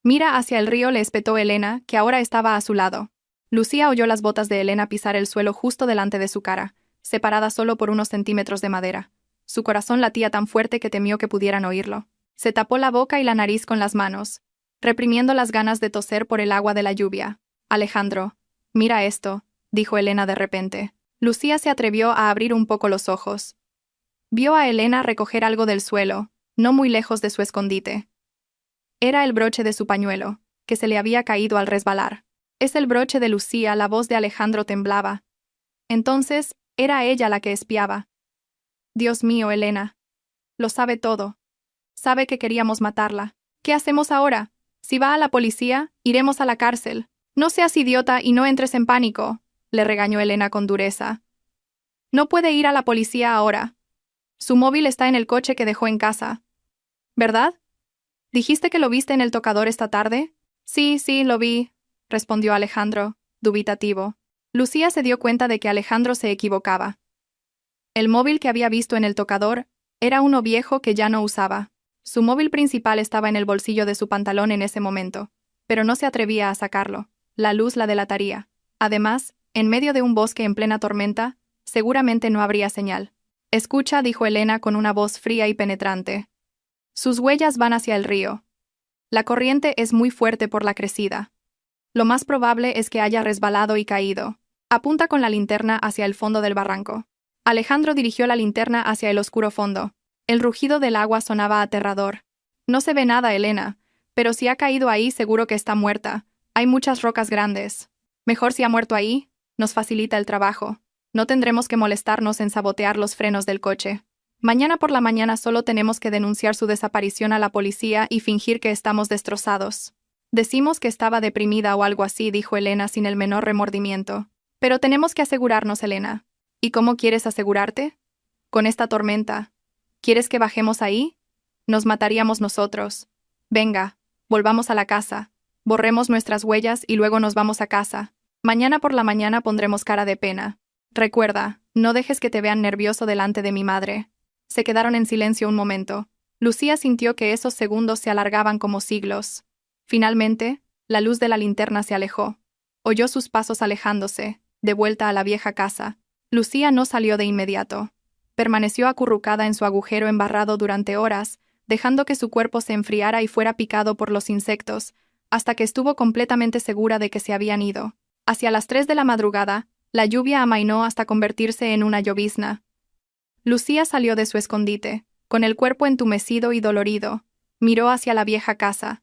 A: Mira hacia el río, le espetó Elena, que ahora estaba a su lado. Lucía oyó las botas de Elena pisar el suelo justo delante de su cara, separada solo por unos centímetros de madera. Su corazón latía tan fuerte que temió que pudieran oírlo. Se tapó la boca y la nariz con las manos, reprimiendo las ganas de toser por el agua de la lluvia. Alejandro, mira esto, dijo Elena de repente. Lucía se atrevió a abrir un poco los ojos. Vio a Elena recoger algo del suelo, no muy lejos de su escondite. Era el broche de su pañuelo, que se le había caído al resbalar. Es el broche de Lucía, la voz de Alejandro temblaba. Entonces, era ella la que espiaba. Dios mío, Elena. Lo sabe todo. Sabe que queríamos matarla. ¿Qué hacemos ahora? Si va a la policía, iremos a la cárcel. No seas idiota y no entres en pánico, le regañó Elena con dureza. No puede ir a la policía ahora. Su móvil está en el coche que dejó en casa. ¿Verdad? ¿Dijiste que lo viste en el tocador esta tarde? Sí, lo vi, respondió Alejandro, dubitativo. Lucía se dio cuenta de que Alejandro se equivocaba. El móvil que había visto en el tocador era uno viejo que ya no usaba. Su móvil principal estaba en el bolsillo de su pantalón en ese momento, pero no se atrevía a sacarlo. La luz la delataría. Además, en medio de un bosque en plena tormenta, seguramente no habría señal. Escucha, dijo Elena con una voz fría y penetrante. Sus huellas van hacia el río. La corriente es muy fuerte por la crecida. Lo más probable es que haya resbalado y caído. Apunta con la linterna hacia el fondo del barranco. Alejandro dirigió la linterna hacia el oscuro fondo. El rugido del agua sonaba aterrador. No se ve nada, Elena, pero si ha caído ahí seguro que está muerta. Hay muchas rocas grandes. Mejor si ha muerto ahí, nos facilita el trabajo. No tendremos que molestarnos en sabotear los frenos del coche. Mañana por la mañana solo tenemos que denunciar su desaparición a la policía y fingir que estamos destrozados. Decimos que estaba deprimida o algo así, dijo Elena sin el menor remordimiento. Pero tenemos que asegurarnos, Elena. ¿Y cómo quieres asegurarte? Con esta tormenta. ¿Quieres que bajemos ahí? Nos mataríamos nosotros. Venga, volvamos a la casa. Borremos nuestras huellas y luego nos vamos a casa. Mañana por la mañana pondremos cara de pena. Recuerda, no dejes que te vean nervioso delante de mi madre. Se quedaron en silencio un momento. Lucía sintió que esos segundos se alargaban como siglos. Finalmente, la luz de la linterna se alejó. Oyó sus pasos alejándose, de vuelta a la vieja casa. Lucía no salió de inmediato. Permaneció acurrucada en su agujero embarrado durante horas, dejando que su cuerpo se enfriara y fuera picado por los insectos, hasta que estuvo completamente segura de que se habían ido. Hacia las 3 de la madrugada, la lluvia amainó hasta convertirse en una llovizna. Lucía salió de su escondite, con el cuerpo entumecido y dolorido. Miró hacia la vieja casa.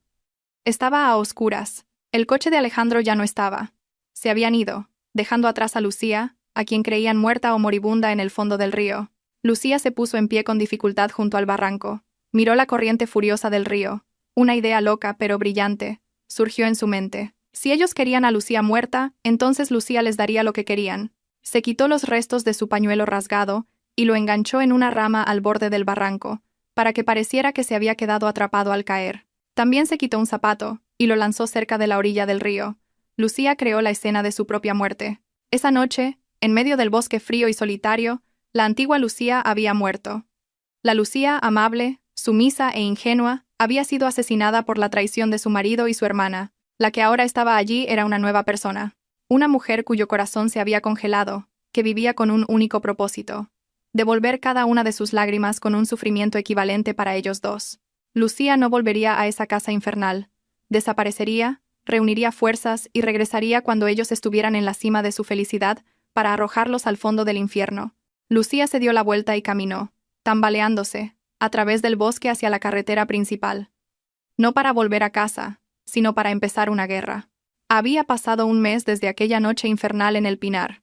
A: Estaba a oscuras. El coche de Alejandro ya no estaba. Se habían ido, dejando atrás a Lucía, a quien creían muerta o moribunda en el fondo del río. Lucía se puso en pie con dificultad junto al barranco. Miró la corriente furiosa del río. Una idea loca pero brillante surgió en su mente. Si ellos querían a Lucía muerta, entonces Lucía les daría lo que querían. Se quitó los restos de su pañuelo rasgado y lo enganchó en una rama al borde del barranco, para que pareciera que se había quedado atrapado al caer. También se quitó un zapato y lo lanzó cerca de la orilla del río. Lucía creó la escena de su propia muerte. Esa noche, en medio del bosque frío y solitario, la antigua Lucía había muerto. La Lucía, amable, sumisa e ingenua, había sido asesinada por la traición de su marido y su hermana. La que ahora estaba allí era una nueva persona. Una mujer cuyo corazón se había congelado, que vivía con un único propósito: devolver cada una de sus lágrimas con un sufrimiento equivalente para ellos dos. Lucía no volvería a esa casa infernal. Desaparecería, reuniría fuerzas y regresaría cuando ellos estuvieran en la cima de su felicidad para arrojarlos al fondo del infierno. Lucía se dio la vuelta y caminó, tambaleándose, a través del bosque hacia la carretera principal. No para volver a casa, sino para empezar una guerra. Había pasado un mes desde aquella noche infernal en el Pinar.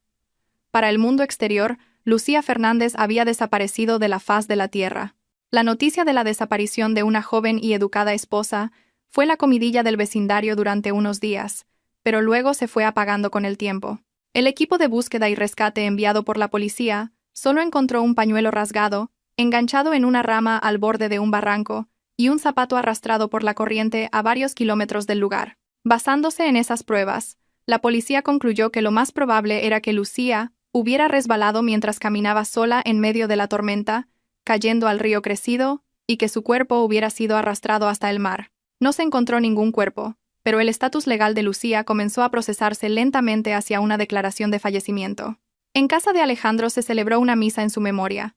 A: Para el mundo exterior, Lucía Fernández había desaparecido de la faz de la tierra. La noticia de la desaparición de una joven y educada esposa fue la comidilla del vecindario durante unos días, pero luego se fue apagando con el tiempo. El equipo de búsqueda y rescate enviado por la policía solo encontró un pañuelo rasgado, enganchado en una rama al borde de un barranco, y un zapato arrastrado por la corriente a varios kilómetros del lugar. Basándose en esas pruebas, la policía concluyó que lo más probable era que Lucía hubiera resbalado mientras caminaba sola en medio de la tormenta, cayendo al río crecido, y que su cuerpo hubiera sido arrastrado hasta el mar. No se encontró ningún cuerpo, pero el estatus legal de Lucía comenzó a procesarse lentamente hacia una declaración de fallecimiento. En casa de Alejandro se celebró una misa en su memoria.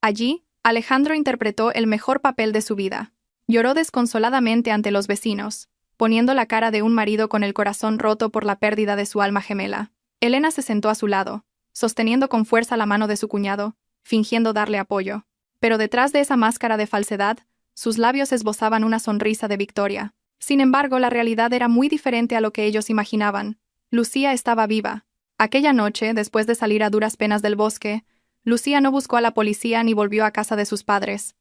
A: Allí, Alejandro interpretó el mejor papel de su vida. Lloró desconsoladamente ante los vecinos, poniendo la cara de un marido con el corazón roto por la pérdida de su alma gemela. Elena se sentó a su lado, sosteniendo con fuerza la mano de su cuñado, fingiendo darle apoyo. Pero detrás de esa máscara de falsedad, sus labios esbozaban una sonrisa de victoria. Sin embargo, la realidad era muy diferente a lo que ellos imaginaban. Lucía estaba viva. Aquella noche, después de salir a duras penas del bosque, Lucía no buscó a la policía ni volvió a casa de sus padres.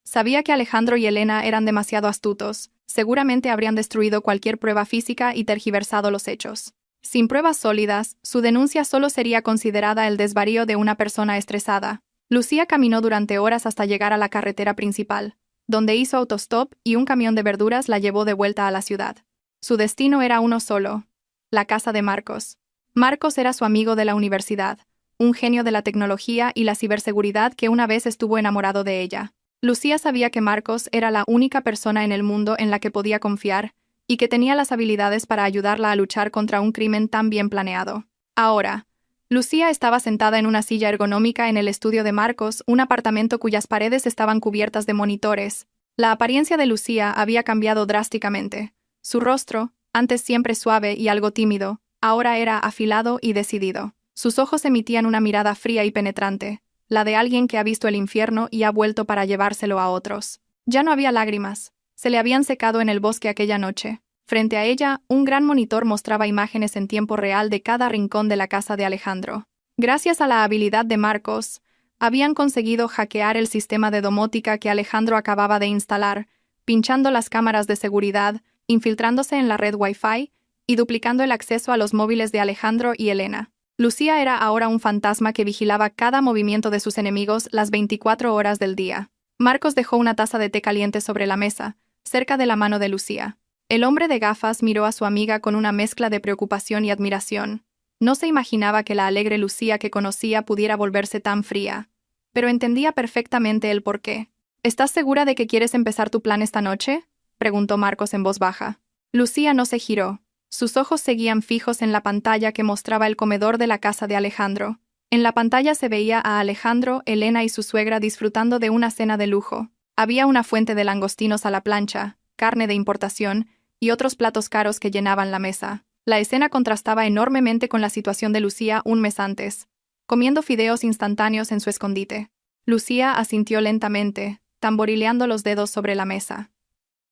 A: Sabía que Alejandro y Elena eran demasiado astutos, seguramente habrían destruido cualquier prueba física y tergiversado los hechos. Sin pruebas sólidas, su denuncia solo sería considerada el desvarío de una persona estresada. Lucía caminó durante horas hasta llegar a la carretera principal, donde hizo autostop y un camión de verduras la llevó de vuelta a la ciudad. Su destino era uno solo: la casa de Marcos. Marcos era su amigo de la universidad, un genio de la tecnología y la ciberseguridad que una vez estuvo enamorado de ella. Lucía sabía que Marcos era la única persona en el mundo en la que podía confiar, y que tenía las habilidades para ayudarla a luchar contra un crimen tan bien planeado. Ahora, Lucía estaba sentada en una silla ergonómica en el estudio de Marcos, un apartamento cuyas paredes estaban cubiertas de monitores. La apariencia de Lucía había cambiado drásticamente. Su rostro, antes siempre suave y algo tímido, ahora era afilado y decidido. Sus ojos emitían una mirada fría y penetrante, la de alguien que ha visto el infierno y ha vuelto para llevárselo a otros. Ya no había lágrimas. Se le habían secado en el bosque aquella noche. Frente a ella, un gran monitor mostraba imágenes en tiempo real de cada rincón de la casa de Alejandro. Gracias a la habilidad de Marcos, habían conseguido hackear el sistema de domótica que Alejandro acababa de instalar, pinchando las cámaras de seguridad, infiltrándose en la red Wi-Fi y duplicando el acceso a los móviles de Alejandro y Elena. Lucía era ahora un fantasma que vigilaba cada movimiento de sus enemigos las 24 horas del día. Marcos dejó una taza de té caliente sobre la mesa, cerca de la mano de Lucía. El hombre de gafas miró a su amiga con una mezcla de preocupación y admiración. No se imaginaba que la alegre Lucía que conocía pudiera volverse tan fría, pero entendía perfectamente el porqué. ¿Estás segura de que quieres empezar tu plan esta noche?, preguntó Marcos en voz baja. Lucía no se giró. Sus ojos seguían fijos en la pantalla que mostraba el comedor de la casa de Alejandro. En la pantalla se veía a Alejandro, Elena y su suegra disfrutando de una cena de lujo. Había una fuente de langostinos a la plancha, carne de importación y otros platos caros que llenaban la mesa. La escena contrastaba enormemente con la situación de Lucía un mes antes, comiendo fideos instantáneos en su escondite. Lucía asintió lentamente, tamborileando los dedos sobre la mesa.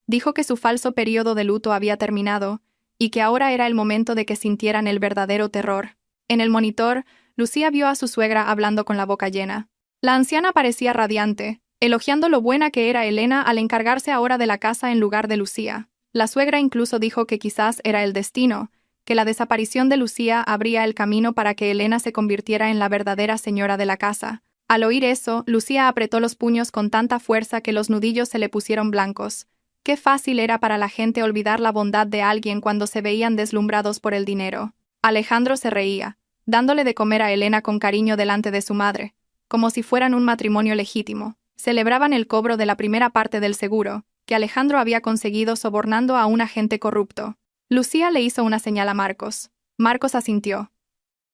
A: Dijo que su falso período de luto había terminado y que ahora era el momento de que sintieran el verdadero terror. En el monitor, Lucía vio a su suegra hablando con la boca llena. La anciana parecía radiante, elogiando lo buena que era Elena al encargarse ahora de la casa en lugar de Lucía. La suegra incluso dijo que quizás era el destino, que la desaparición de Lucía abría el camino para que Elena se convirtiera en la verdadera señora de la casa. Al oír eso, Lucía apretó los puños con tanta fuerza que los nudillos se le pusieron blancos. Qué fácil era para la gente olvidar la bondad de alguien cuando se veían deslumbrados por el dinero. Alejandro se reía, dándole de comer a Elena con cariño delante de su madre, como si fueran un matrimonio legítimo. Celebraban el cobro de la primera parte del seguro, que Alejandro había conseguido sobornando a un agente corrupto. Lucía le hizo una señal a Marcos. Marcos asintió.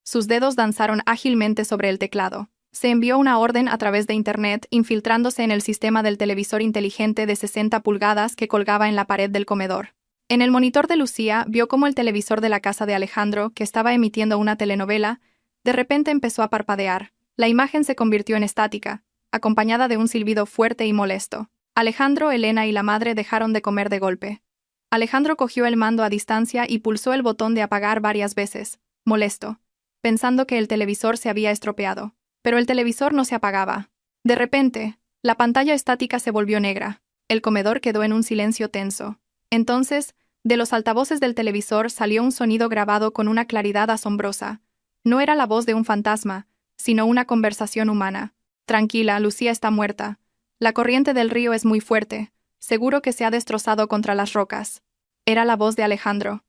A: Sus dedos danzaron ágilmente sobre el teclado. Se envió una orden a través de Internet, infiltrándose en el sistema del televisor inteligente de 60 pulgadas que colgaba en la pared del comedor. En el monitor de Lucía vio cómo el televisor de la casa de Alejandro, que estaba emitiendo una telenovela, de repente empezó a parpadear. La imagen se convirtió en estática, acompañada de un silbido fuerte y molesto. Alejandro, Elena y la madre dejaron de comer de golpe. Alejandro cogió el mando a distancia y pulsó el botón de apagar varias veces, molesto, pensando que el televisor se había estropeado. Pero el televisor no se apagaba. De repente, la pantalla estática se volvió negra. El comedor quedó en un silencio tenso. Entonces, de los altavoces del televisor salió un sonido grabado con una claridad asombrosa. No era la voz de un fantasma, sino una conversación humana. Tranquila, Lucía está muerta. La corriente del río es muy fuerte. Seguro que se ha destrozado contra las rocas. Era la voz de Alejandro.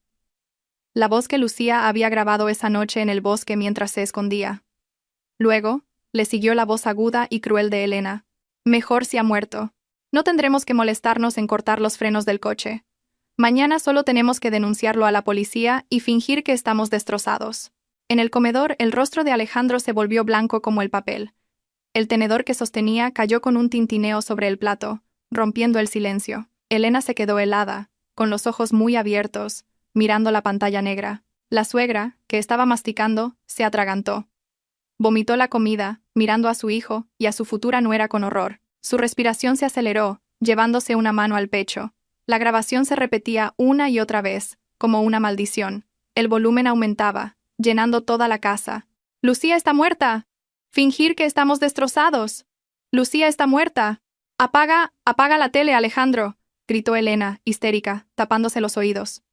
A: La voz que Lucía había grabado esa noche en el bosque mientras se escondía. Luego, le siguió la voz aguda y cruel de Elena. Mejor si ha muerto. No tendremos que molestarnos en cortar los frenos del coche. Mañana solo tenemos que denunciarlo a la policía y fingir que estamos destrozados. En el comedor, el rostro de Alejandro se volvió blanco como el papel. El tenedor que sostenía cayó con un tintineo sobre el plato, rompiendo el silencio. Elena se quedó helada, con los ojos muy abiertos, mirando la pantalla negra. La suegra, que estaba masticando, se atragantó. Vomitó la comida, mirando a su hijo y a su futura nuera con horror. Su respiración se aceleró, llevándose una mano al pecho. La grabación se repetía una y otra vez, como una maldición. El volumen aumentaba, llenando toda la casa. «¡Lucía está muerta! ¡Fingir que estamos destrozados! ¡Lucía está muerta! ¡Apaga la tele, Alejandro!», gritó Elena, histérica, tapándose los oídos.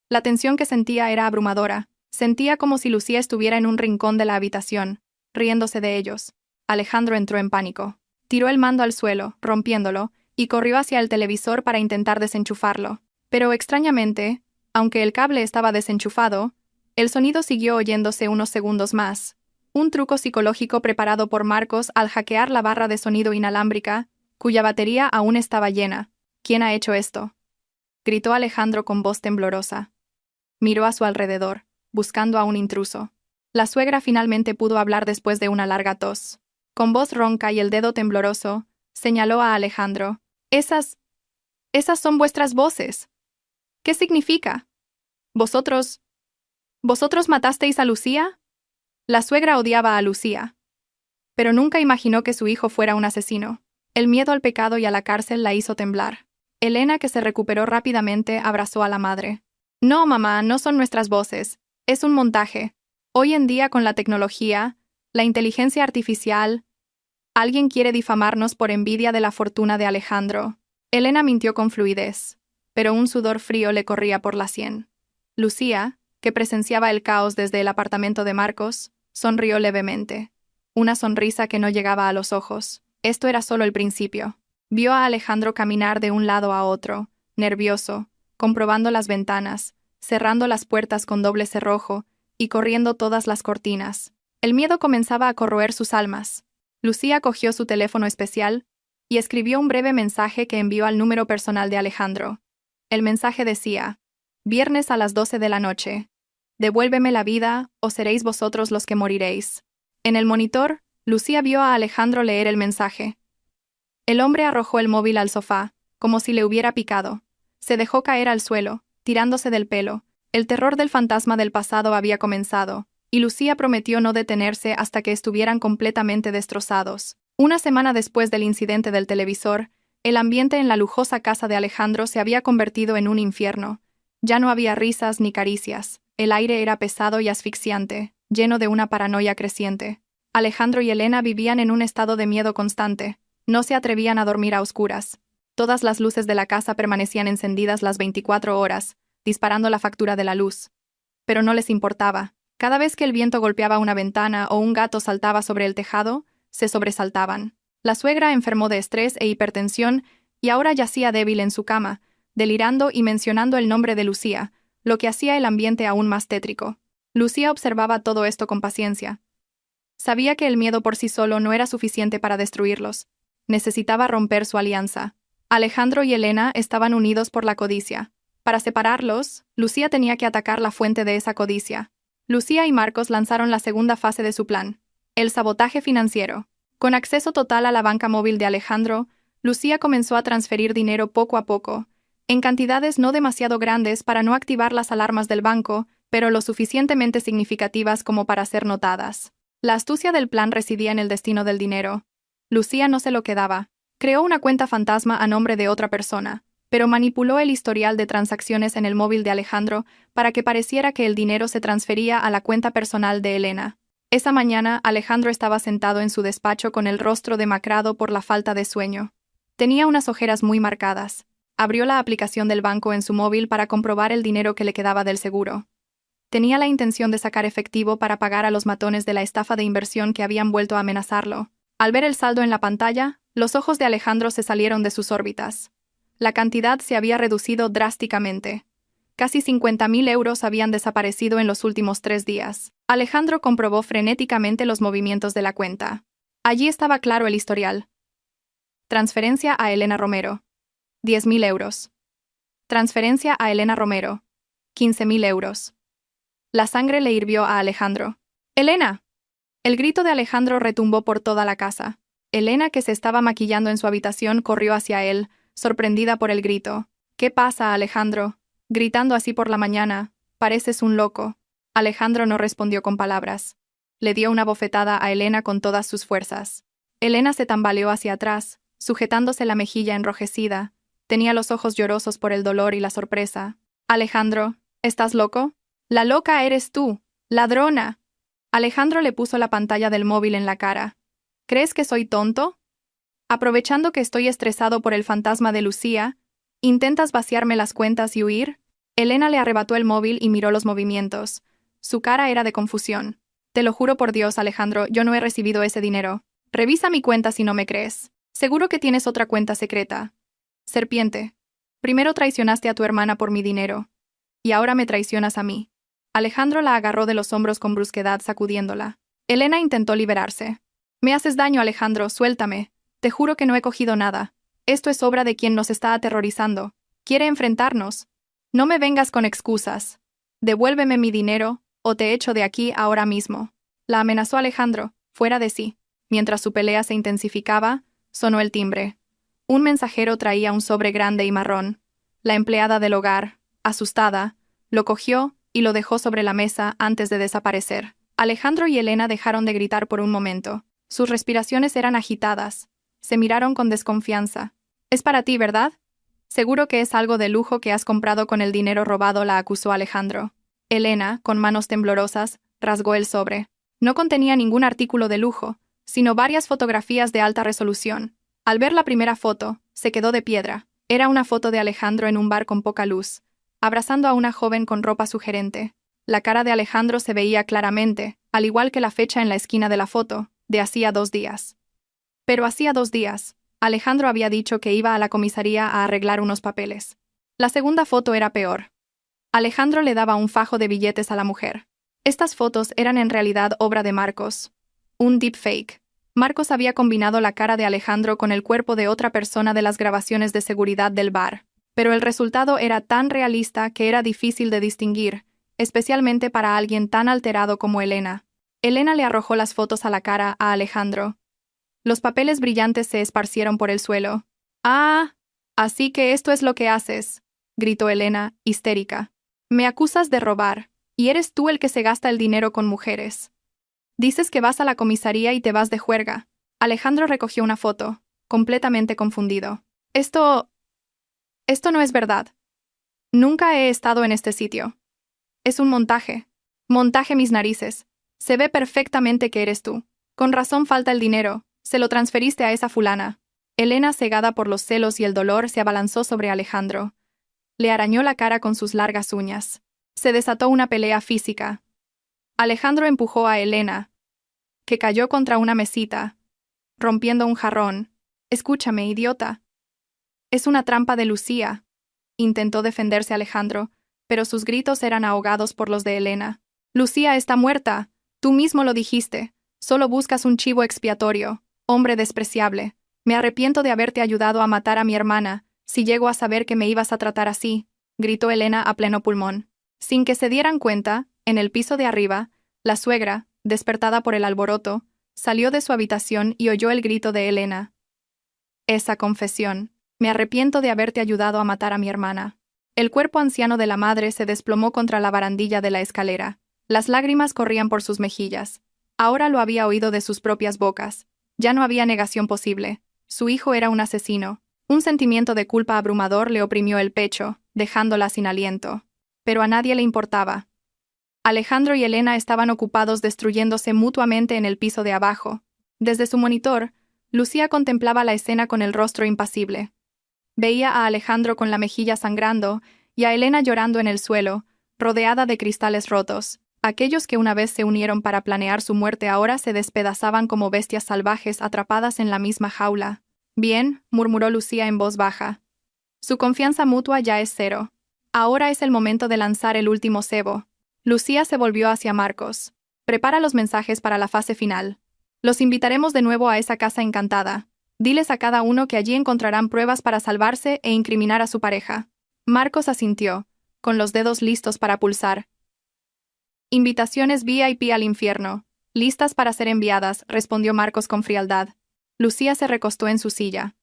A: La tensión que sentía era abrumadora. Sentía como si Lucía estuviera en un rincón de la habitación, riéndose de ellos. Alejandro entró en pánico. Tiró el mando al suelo, rompiéndolo, y corrió hacia el televisor para intentar desenchufarlo. Pero extrañamente, aunque el cable estaba desenchufado, el sonido siguió oyéndose unos segundos más. Un truco psicológico preparado por Marcos al hackear la barra de sonido inalámbrica, cuya batería aún estaba llena. «¿Quién ha hecho esto?», gritó Alejandro con voz temblorosa. Miró a su alrededor, buscando a un intruso. La suegra finalmente pudo hablar después de una larga tos. Con voz ronca y el dedo tembloroso, señaló a Alejandro. Esas son vuestras voces. ¿Qué significa? ¿Vosotros matasteis a Lucía?» La suegra odiaba a Lucía, pero nunca imaginó que su hijo fuera un asesino. El miedo al pecado y a la cárcel la hizo temblar. Elena, que se recuperó rápidamente, abrazó a la madre. «No, mamá, no son nuestras voces. Es un montaje. Hoy en día, con la tecnología, la inteligencia artificial, alguien quiere difamarnos por envidia de la fortuna de Alejandro». Elena mintió con fluidez, pero un sudor frío le corría por la sien. Lucía, que presenciaba el caos desde el apartamento de Marcos, sonrió levemente. Una sonrisa que no llegaba a los ojos. Esto era solo el principio. Vio a Alejandro caminar de un lado a otro, nervioso, comprobando las ventanas, cerrando las puertas con doble cerrojo y corriendo todas las cortinas. El miedo comenzaba a corroer sus almas. Lucía cogió su teléfono especial y escribió un breve mensaje que envió al número personal de Alejandro. El mensaje decía: «Viernes a las 12 de la noche. Devuélveme la vida, o seréis vosotros los que moriréis». En el monitor, Lucía vio a Alejandro leer el mensaje. El hombre arrojó el móvil al sofá, como si le hubiera picado. Se dejó caer al suelo, tirándose del pelo. El terror del fantasma del pasado había comenzado, y Lucía prometió no detenerse hasta que estuvieran completamente destrozados. Una semana después del incidente del televisor, el ambiente en la lujosa casa de Alejandro se había convertido en un infierno. Ya no había risas ni caricias. El aire era pesado y asfixiante, lleno de una paranoia creciente. Alejandro y Elena vivían en un estado de miedo constante. No se atrevían a dormir a oscuras. Todas las luces de la casa permanecían encendidas las 24 horas, disparando la factura de la luz. Pero no les importaba. Cada vez que el viento golpeaba una ventana o un gato saltaba sobre el tejado, se sobresaltaban. La suegra enfermó de estrés e hipertensión y ahora yacía débil en su cama, delirando y mencionando el nombre de Lucía, lo que hacía el ambiente aún más tétrico. Lucía observaba todo esto con paciencia. Sabía que el miedo por sí solo no era suficiente para destruirlos. Necesitaba romper su alianza. Alejandro y Elena estaban unidos por la codicia. Para separarlos, Lucía tenía que atacar la fuente de esa codicia. Lucía y Marcos lanzaron la segunda fase de su plan: el sabotaje financiero. Con acceso total a la banca móvil de Alejandro, Lucía comenzó a transferir dinero poco a poco, en cantidades no demasiado grandes para no activar las alarmas del banco, pero lo suficientemente significativas como para ser notadas. La astucia del plan residía en el destino del dinero. Lucía no se lo quedaba. Creó una cuenta fantasma a nombre de otra persona, pero manipuló el historial de transacciones en el móvil de Alejandro para que pareciera que el dinero se transfería a la cuenta personal de Elena. Esa mañana, Alejandro estaba sentado en su despacho con el rostro demacrado por la falta de sueño. Tenía unas ojeras muy marcadas. Abrió la aplicación del banco en su móvil para comprobar el dinero que le quedaba del seguro. Tenía la intención de sacar efectivo para pagar a los matones de la estafa de inversión que habían vuelto a amenazarlo. Al ver el saldo en la pantalla, los ojos de Alejandro se salieron de sus órbitas. La cantidad se había reducido drásticamente. Casi 50.000 euros habían desaparecido en los últimos 3 días. Alejandro comprobó frenéticamente los movimientos de la cuenta. Allí estaba claro el historial. Transferencia a Elena Romero. 10.000 euros. Transferencia a Elena Romero. 15.000 euros. La sangre le hirvió a Alejandro. ¡Elena! El grito de Alejandro retumbó por toda la casa. Elena, que se estaba maquillando en su habitación, corrió hacia él, sorprendida por el grito. ¿Qué pasa, Alejandro? Gritando así por la mañana. Pareces un loco. Alejandro no respondió con palabras. Le dio una bofetada a Elena con todas sus fuerzas. Elena se tambaleó hacia atrás, sujetándose la mejilla enrojecida. Tenía los ojos llorosos por el dolor y la sorpresa. Alejandro, ¿estás loco? La loca eres tú, ladrona. Alejandro le puso la pantalla del móvil en la cara. ¿Crees que soy tonto? Aprovechando que estoy estresado por el fantasma de Lucía, ¿intentas vaciarme las cuentas y huir? Elena le arrebató el móvil y miró los movimientos. Su cara era de confusión. Te lo juro por Dios, Alejandro, yo no he recibido ese dinero. Revisa mi cuenta si no me crees. Seguro que tienes otra cuenta secreta. Serpiente. Primero traicionaste a tu hermana por mi dinero. Y ahora me traicionas a mí. Alejandro la agarró de los hombros con brusquedad, sacudiéndola. Elena intentó liberarse. Me haces daño, Alejandro, suéltame. Te juro que no he cogido nada. Esto es obra de quien nos está aterrorizando. Quiere enfrentarnos. No me vengas con excusas. Devuélveme mi dinero, o te echo de aquí ahora mismo. La amenazó Alejandro, fuera de sí. Mientras su pelea se intensificaba, sonó el timbre. Un mensajero traía un sobre grande y marrón. La empleada del hogar, asustada, lo cogió y lo dejó sobre la mesa antes de desaparecer. Alejandro y Elena dejaron de gritar por un momento. Sus respiraciones eran agitadas. Se miraron con desconfianza. «Es para ti, ¿verdad? Seguro que es algo de lujo que has comprado con el dinero robado», la acusó Alejandro. Elena, con manos temblorosas, rasgó el sobre. No contenía ningún artículo de lujo, sino varias fotografías de alta resolución. Al ver la primera foto, se quedó de piedra. Era una foto de Alejandro en un bar con poca luz, abrazando a una joven con ropa sugerente. La cara de Alejandro se veía claramente, al igual que la fecha en la esquina de la foto, de hacía 2 días. Pero hacía 2 días, Alejandro había dicho que iba a la comisaría a arreglar unos papeles. La segunda foto era peor. Alejandro le daba un fajo de billetes a la mujer. Estas fotos eran en realidad obra de Marcos. Un deepfake. Marcos había combinado la cara de Alejandro con el cuerpo de otra persona de las grabaciones de seguridad del bar, pero el resultado era tan realista que era difícil de distinguir, especialmente para alguien tan alterado como Elena. Elena le arrojó las fotos a la cara a Alejandro. Los papeles brillantes se esparcieron por el suelo. «Ah, así que esto es lo que haces», gritó Elena, histérica. «Me acusas de robar, y eres tú el que se gasta el dinero con mujeres. Dices que vas a la comisaría y te vas de juerga». Alejandro recogió una foto, completamente confundido. Esto no es verdad. Nunca he estado en este sitio. Es un montaje. Montaje mis narices. Se ve perfectamente que eres tú. Con razón falta el dinero. Se lo transferiste a esa fulana». Elena, cegada por los celos y el dolor, se abalanzó sobre Alejandro. Le arañó la cara con sus largas uñas. Se desató una pelea física. Alejandro empujó a Elena, que cayó contra una mesita, rompiendo un jarrón. «Escúchame, idiota. Es una trampa de Lucía», intentó defenderse Alejandro, pero sus gritos eran ahogados por los de Elena. «Lucía está muerta. Tú mismo lo dijiste. Solo buscas un chivo expiatorio. Hombre despreciable. Me arrepiento de haberte ayudado a matar a mi hermana, si llego a saber que me ibas a tratar así», gritó Elena a pleno pulmón. Sin que se dieran cuenta, en el piso de arriba, la suegra, despertada por el alboroto, salió de su habitación y oyó el grito de Elena. Esa confesión. Me arrepiento de haberte ayudado a matar a mi hermana. El cuerpo anciano de la madre se desplomó contra la barandilla de la escalera. Las lágrimas corrían por sus mejillas. Ahora lo había oído de sus propias bocas. Ya no había negación posible. Su hijo era un asesino. Un sentimiento de culpa abrumador le oprimió el pecho, dejándola sin aliento. Pero a nadie le importaba. Alejandro y Elena estaban ocupados destruyéndose mutuamente en el piso de abajo. Desde su monitor, Lucía contemplaba la escena con el rostro impasible. Veía a Alejandro con la mejilla sangrando y a Elena llorando en el suelo, rodeada de cristales rotos. Aquellos que una vez se unieron para planear su muerte ahora se despedazaban como bestias salvajes atrapadas en la misma jaula. Bien, murmuró Lucía en voz baja. Su confianza mutua ya es cero. Ahora es el momento de lanzar el último cebo. Lucía se volvió hacia Marcos. Prepara los mensajes para la fase final. Los invitaremos de nuevo a esa casa encantada. Diles a cada uno que allí encontrarán pruebas para salvarse e incriminar a su pareja. Marcos asintió, con los dedos listos para pulsar. Invitaciones VIP al infierno. Listas para ser enviadas, respondió Marcos con frialdad. Lucía se recostó en su silla.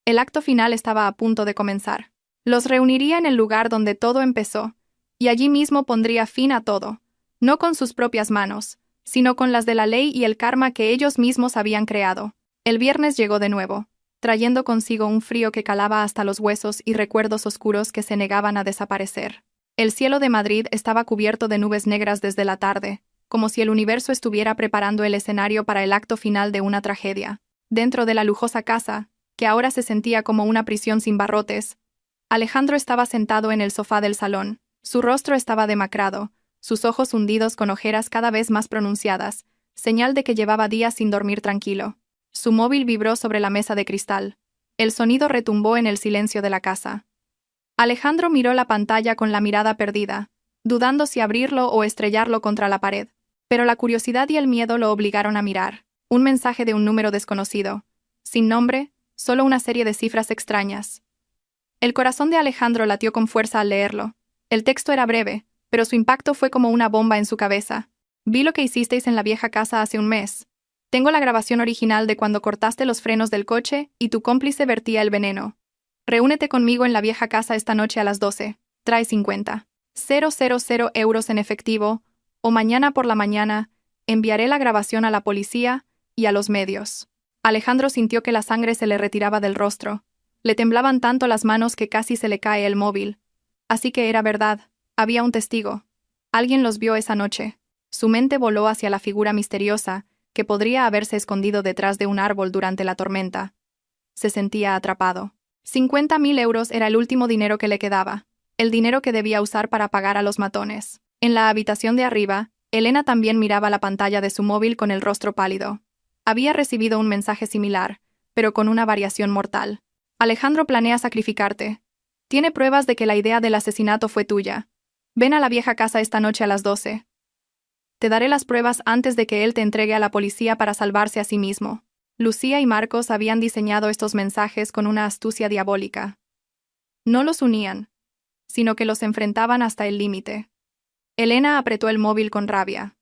A: El acto final estaba a punto de comenzar. Los reuniría en el lugar donde todo empezó, y allí mismo pondría fin a todo, no con sus propias manos, sino con las de la ley y el karma que ellos mismos habían creado. El viernes llegó de nuevo, trayendo consigo un frío que calaba hasta los huesos y recuerdos oscuros que se negaban a desaparecer. El cielo de Madrid estaba cubierto de nubes negras desde la tarde, como si el universo estuviera preparando el escenario para el acto final de una tragedia. Dentro de la lujosa casa, que ahora se sentía como una prisión sin barrotes, Alejandro estaba sentado en el sofá del salón. Su rostro estaba demacrado, sus ojos hundidos con ojeras cada vez más pronunciadas, señal de que llevaba días sin dormir tranquilo. Su móvil vibró sobre la mesa de cristal. El sonido retumbó en el silencio de la casa. Alejandro miró la pantalla con la mirada perdida, dudando si abrirlo o estrellarlo contra la pared. Pero la curiosidad y el miedo lo obligaron a mirar. Un mensaje de un número desconocido. Sin nombre, solo una serie de cifras extrañas. El corazón de Alejandro latió con fuerza al leerlo. El texto era breve, pero su impacto fue como una bomba en su cabeza. Vi lo que hicisteis en la vieja casa hace un mes. Tengo la grabación original de cuando cortaste los frenos del coche y tu cómplice vertía el veneno. Reúnete conmigo en la vieja casa esta noche a las 12. Trae 50,000 euros en efectivo, o mañana por la mañana enviaré la grabación a la policía y a los medios. Alejandro sintió que la sangre se le retiraba del rostro. Le temblaban tanto las manos que casi se le cae el móvil. Así que era verdad. Había un testigo. Alguien los vio esa noche. Su mente voló hacia la figura misteriosa, que podría haberse escondido detrás de un árbol durante la tormenta. Se sentía atrapado. 50.000 euros era el último dinero que le quedaba, el dinero que debía usar para pagar a los matones. En la habitación de arriba, Elena también miraba la pantalla de su móvil con el rostro pálido. Había recibido un mensaje similar, pero con una variación mortal. Alejandro planea sacrificarte. Tiene pruebas de que la idea del asesinato fue tuya. Ven a la vieja casa esta noche a las 12. Te daré las pruebas antes de que él te entregue a la policía para salvarse a sí mismo. Lucía y Marcos habían diseñado estos mensajes con una astucia diabólica. No los unían, sino que los enfrentaban hasta el límite. Elena apretó el móvil con rabia.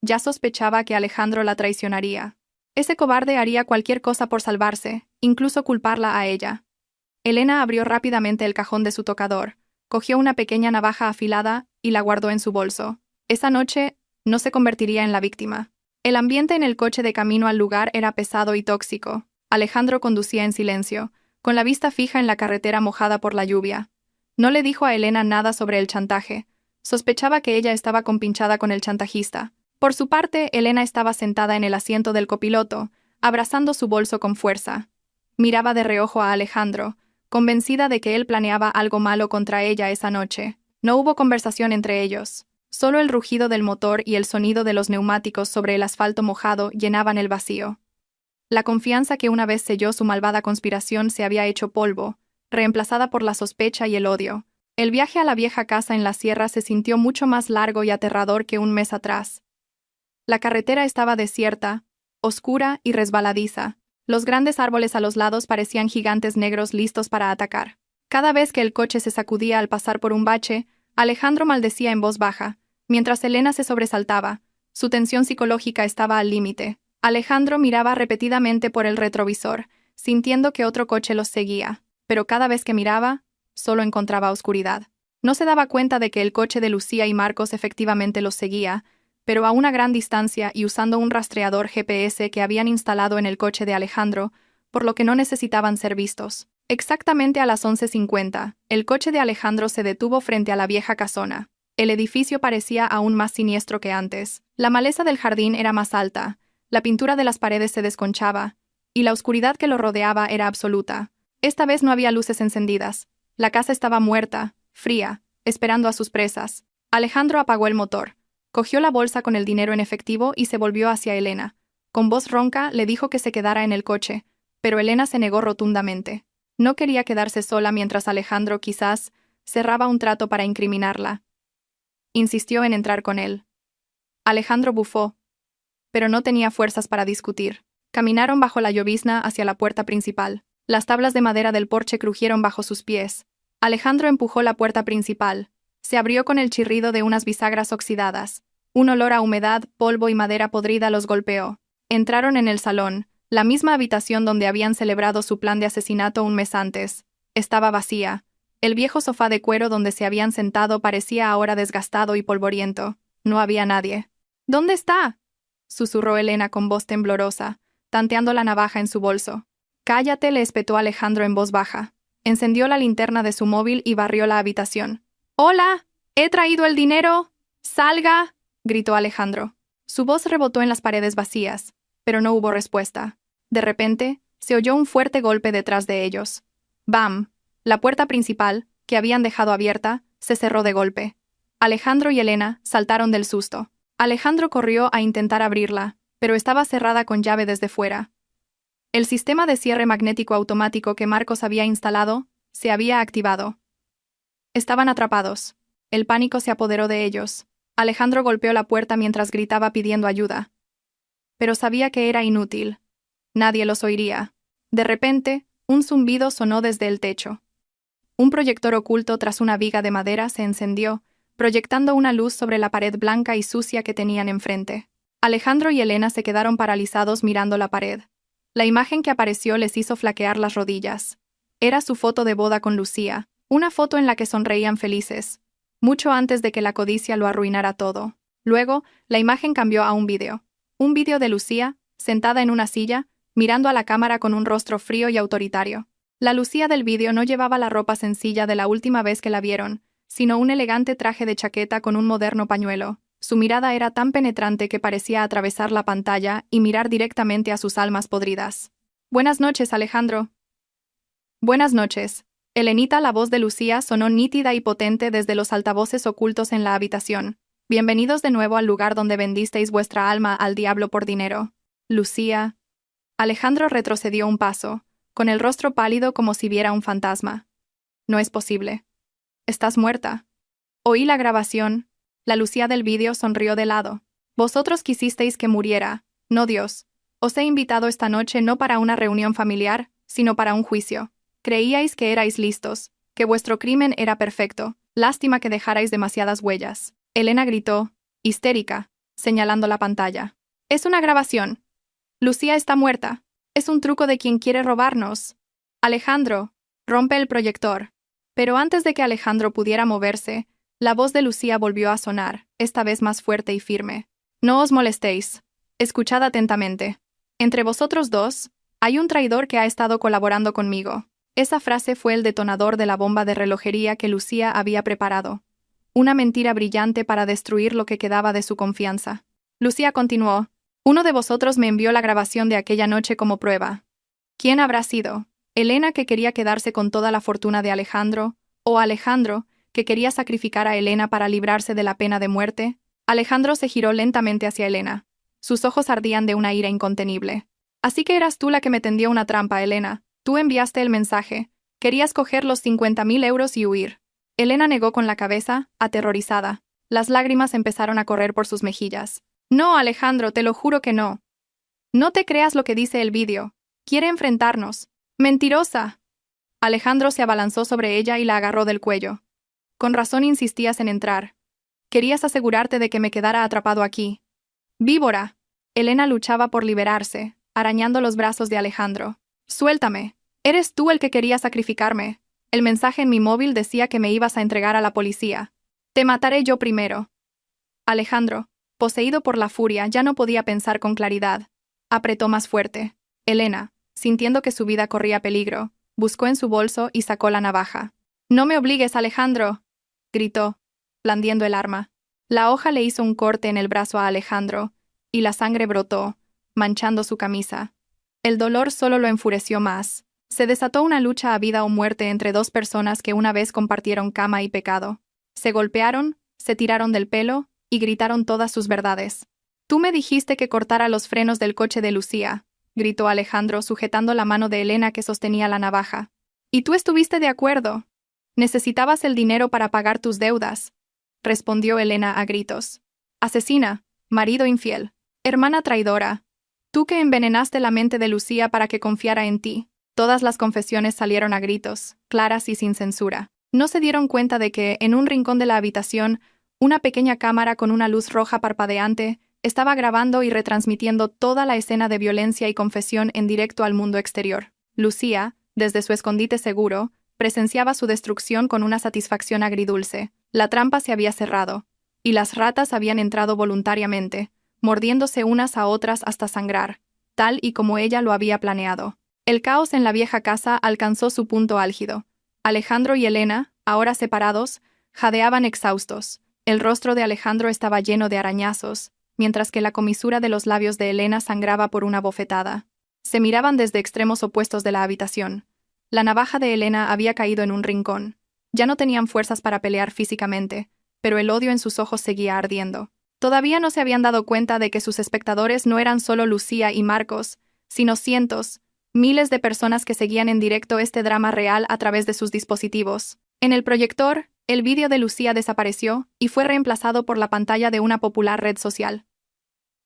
A: Ya sospechaba que Alejandro la traicionaría. Ese cobarde haría cualquier cosa por salvarse, incluso culparla a ella. Elena abrió rápidamente el cajón de su tocador, cogió una pequeña navaja afilada y la guardó en su bolso. Esa noche, no se convertiría en la víctima. El ambiente en el coche de camino al lugar era pesado y tóxico. Alejandro conducía en silencio, con la vista fija en la carretera mojada por la lluvia. No le dijo a Elena nada sobre el chantaje. Sospechaba que ella estaba compinchada con el chantajista. Por su parte, Elena estaba sentada en el asiento del copiloto, abrazando su bolso con fuerza. Miraba de reojo a Alejandro, convencida de que él planeaba algo malo contra ella esa noche. No hubo conversación entre ellos. Solo el rugido del motor y el sonido de los neumáticos sobre el asfalto mojado llenaban el vacío. La confianza que una vez selló su malvada conspiración se había hecho polvo, reemplazada por la sospecha y el odio. El viaje a la vieja casa en la sierra se sintió mucho más largo y aterrador que un mes atrás. La carretera estaba desierta, oscura y resbaladiza. Los grandes árboles a los lados parecían gigantes negros listos para atacar. Cada vez que el coche se sacudía al pasar por un bache, Alejandro maldecía en voz baja, mientras Elena se sobresaltaba. Su tensión psicológica estaba al límite. Alejandro miraba repetidamente por el retrovisor, sintiendo que otro coche los seguía. pero cada vez que miraba, solo encontraba oscuridad. No se daba cuenta de que el coche de Lucía y Marcos efectivamente los seguía, pero a una gran distancia y usando un rastreador GPS que habían instalado en el coche de Alejandro, por lo que no necesitaban ser vistos. Exactamente a las 11:50, el coche de Alejandro se detuvo frente a la vieja casona. El edificio parecía aún más siniestro que antes. La maleza del jardín era más alta, la pintura de las paredes se desconchaba, y la oscuridad que lo rodeaba era absoluta. Esta vez no había luces encendidas. La casa estaba muerta, fría, esperando a sus presas. Alejandro apagó el motor, cogió la bolsa con el dinero en efectivo y se volvió hacia Elena. Con voz ronca le dijo que se quedara en el coche, pero Elena se negó rotundamente. No quería quedarse sola mientras Alejandro, quizás, cerraba un trato para incriminarla. Insistió en entrar con él. Alejandro bufó, pero no tenía fuerzas para discutir. Caminaron bajo la llovizna hacia la puerta principal. Las tablas de madera del porche crujieron bajo sus pies. Alejandro empujó la puerta principal. Se abrió con el chirrido de unas bisagras oxidadas. Un olor a humedad, polvo y madera podrida los golpeó. Entraron en el salón, la misma habitación donde habían celebrado su plan de asesinato un mes antes. Estaba vacía. El viejo sofá de cuero donde se habían sentado parecía ahora desgastado y polvoriento. No había nadie. ¿Dónde está?, susurró Elena con voz temblorosa, tanteando la navaja en su bolso. Cállate, le espetó Alejandro en voz baja. Encendió la linterna de su móvil y barrió la habitación. «¡Hola! ¡He traído el dinero! ¡Salga!», gritó Alejandro. Su voz rebotó en las paredes vacías, pero no hubo respuesta. De repente, se oyó un fuerte golpe detrás de ellos. ¡Bam! La puerta principal, que habían dejado abierta, se cerró de golpe. Alejandro y Elena saltaron del susto. Alejandro corrió a intentar abrirla, pero estaba cerrada con llave desde fuera. El sistema de cierre magnético automático que Marcos había instalado se había activado. Estaban atrapados. El pánico se apoderó de ellos. Alejandro golpeó la puerta mientras gritaba pidiendo ayuda. Pero sabía que era inútil. Nadie los oiría. De repente, un zumbido sonó desde el techo. Un proyector oculto tras una viga de madera se encendió, proyectando una luz sobre la pared blanca y sucia que tenían enfrente. Alejandro y Elena se quedaron paralizados mirando la pared. La imagen que apareció les hizo flaquear las rodillas. Era su foto de boda con Lucía, una foto en la que sonreían felices, mucho antes de que la codicia lo arruinara todo. Luego, la imagen cambió a un vídeo. Un vídeo de Lucía, sentada en una silla, mirando a la cámara con un rostro frío y autoritario. La Lucía del vídeo no llevaba la ropa sencilla de la última vez que la vieron, sino un elegante traje de chaqueta con un moderno pañuelo. Su mirada era tan penetrante que parecía atravesar la pantalla y mirar directamente a sus almas podridas. «Buenas noches, Alejandro». «Buenas noches». Elenita, la voz de Lucía sonó nítida y potente desde los altavoces ocultos en la habitación. «Bienvenidos de nuevo al lugar donde vendisteis vuestra alma al diablo por dinero». «Lucía». Alejandro retrocedió un paso, con el rostro pálido como si viera un fantasma. «No es posible. Estás muerta». Oí la grabación. La Lucía del vídeo sonrió de lado. «Vosotros quisisteis que muriera, no Dios. Os he invitado esta noche no para una reunión familiar, sino para un juicio. Creíais que erais listos, que vuestro crimen era perfecto. Lástima que dejarais demasiadas huellas». Elena gritó, histérica, señalando la pantalla. «Es una grabación. Lucía está muerta. Es un truco de quien quiere robarnos. Alejandro, rompe el proyector». Pero antes de que Alejandro pudiera moverse, la voz de Lucía volvió a sonar, esta vez más fuerte y firme. «No os molestéis. Escuchad atentamente. Entre vosotros dos, hay un traidor que ha estado colaborando conmigo». Esa frase fue el detonador de la bomba de relojería que Lucía había preparado. Una mentira brillante para destruir lo que quedaba de su confianza. Lucía continuó. «Uno de vosotros me envió la grabación de aquella noche como prueba. ¿Quién habrá sido? ¿Elena, que quería quedarse con toda la fortuna de Alejandro? ¿O Alejandro, que quería sacrificar a Elena para librarse de la pena de muerte?» Alejandro se giró lentamente hacia Elena. Sus ojos ardían de una ira incontenible. «Así que eras tú la que me tendió una trampa, Elena. Tú enviaste el mensaje. Querías coger los 50.000 euros y huir». Elena negó con la cabeza, aterrorizada. Las lágrimas empezaron a correr por sus mejillas. «No, Alejandro, te lo juro que no. No te creas lo que dice el vídeo. Quiere enfrentarnos. ¡Mentirosa!». Alejandro se abalanzó sobre ella y la agarró del cuello. «Con razón insistías en entrar. Querías asegurarte de que me quedara atrapado aquí. ¡Víbora!». Elena luchaba por liberarse, arañando los brazos de Alejandro. «Suéltame. Eres tú el que quería sacrificarme. El mensaje en mi móvil decía que me ibas a entregar a la policía. Te mataré yo primero. Alejandro, poseído por la furia, ya no podía pensar con claridad. Apretó más fuerte. Elena, sintiendo que su vida corría peligro, buscó en su bolso y sacó la navaja. «No me obligues, Alejandro», gritó, blandiendo el arma. La hoja le hizo un corte en el brazo a Alejandro, y la sangre brotó, manchando su camisa. El dolor solo lo enfureció más. Se desató una lucha a vida o muerte entre dos personas que una vez compartieron cama y pecado. Se golpearon, se tiraron del pelo, y gritaron todas sus verdades. «Tú me dijiste que cortara los frenos del coche de Lucía», gritó Alejandro sujetando la mano de Elena que sostenía la navaja. «Y tú estuviste de acuerdo. Necesitabas el dinero para pagar tus deudas», respondió Elena a gritos. «Asesina, marido infiel, hermana traidora. Tú que envenenaste la mente de Lucía para que confiara en ti». Todas las confesiones salieron a gritos, claras y sin censura. No se dieron cuenta de que, en un rincón de la habitación, una pequeña cámara con una luz roja parpadeante estaba grabando y retransmitiendo toda la escena de violencia y confesión en directo al mundo exterior. Lucía, desde su escondite seguro, presenciaba su destrucción con una satisfacción agridulce. La trampa se había cerrado, y las ratas habían entrado voluntariamente, mordiéndose unas a otras hasta sangrar, tal y como ella lo había planeado. El caos en la vieja casa alcanzó su punto álgido. Alejandro y Elena, ahora separados, jadeaban exhaustos. El rostro de Alejandro estaba lleno de arañazos, mientras que la comisura de los labios de Elena sangraba por una bofetada. Se miraban desde extremos opuestos de la habitación. La navaja de Elena había caído en un rincón. Ya no tenían fuerzas para pelear físicamente, pero el odio en sus ojos seguía ardiendo. Todavía no se habían dado cuenta de que sus espectadores no eran solo Lucía y Marcos, sino cientos, miles de personas que seguían en directo este drama real a través de sus dispositivos. En el proyector, el vídeo de Lucía desapareció y fue reemplazado por la pantalla de una popular red social.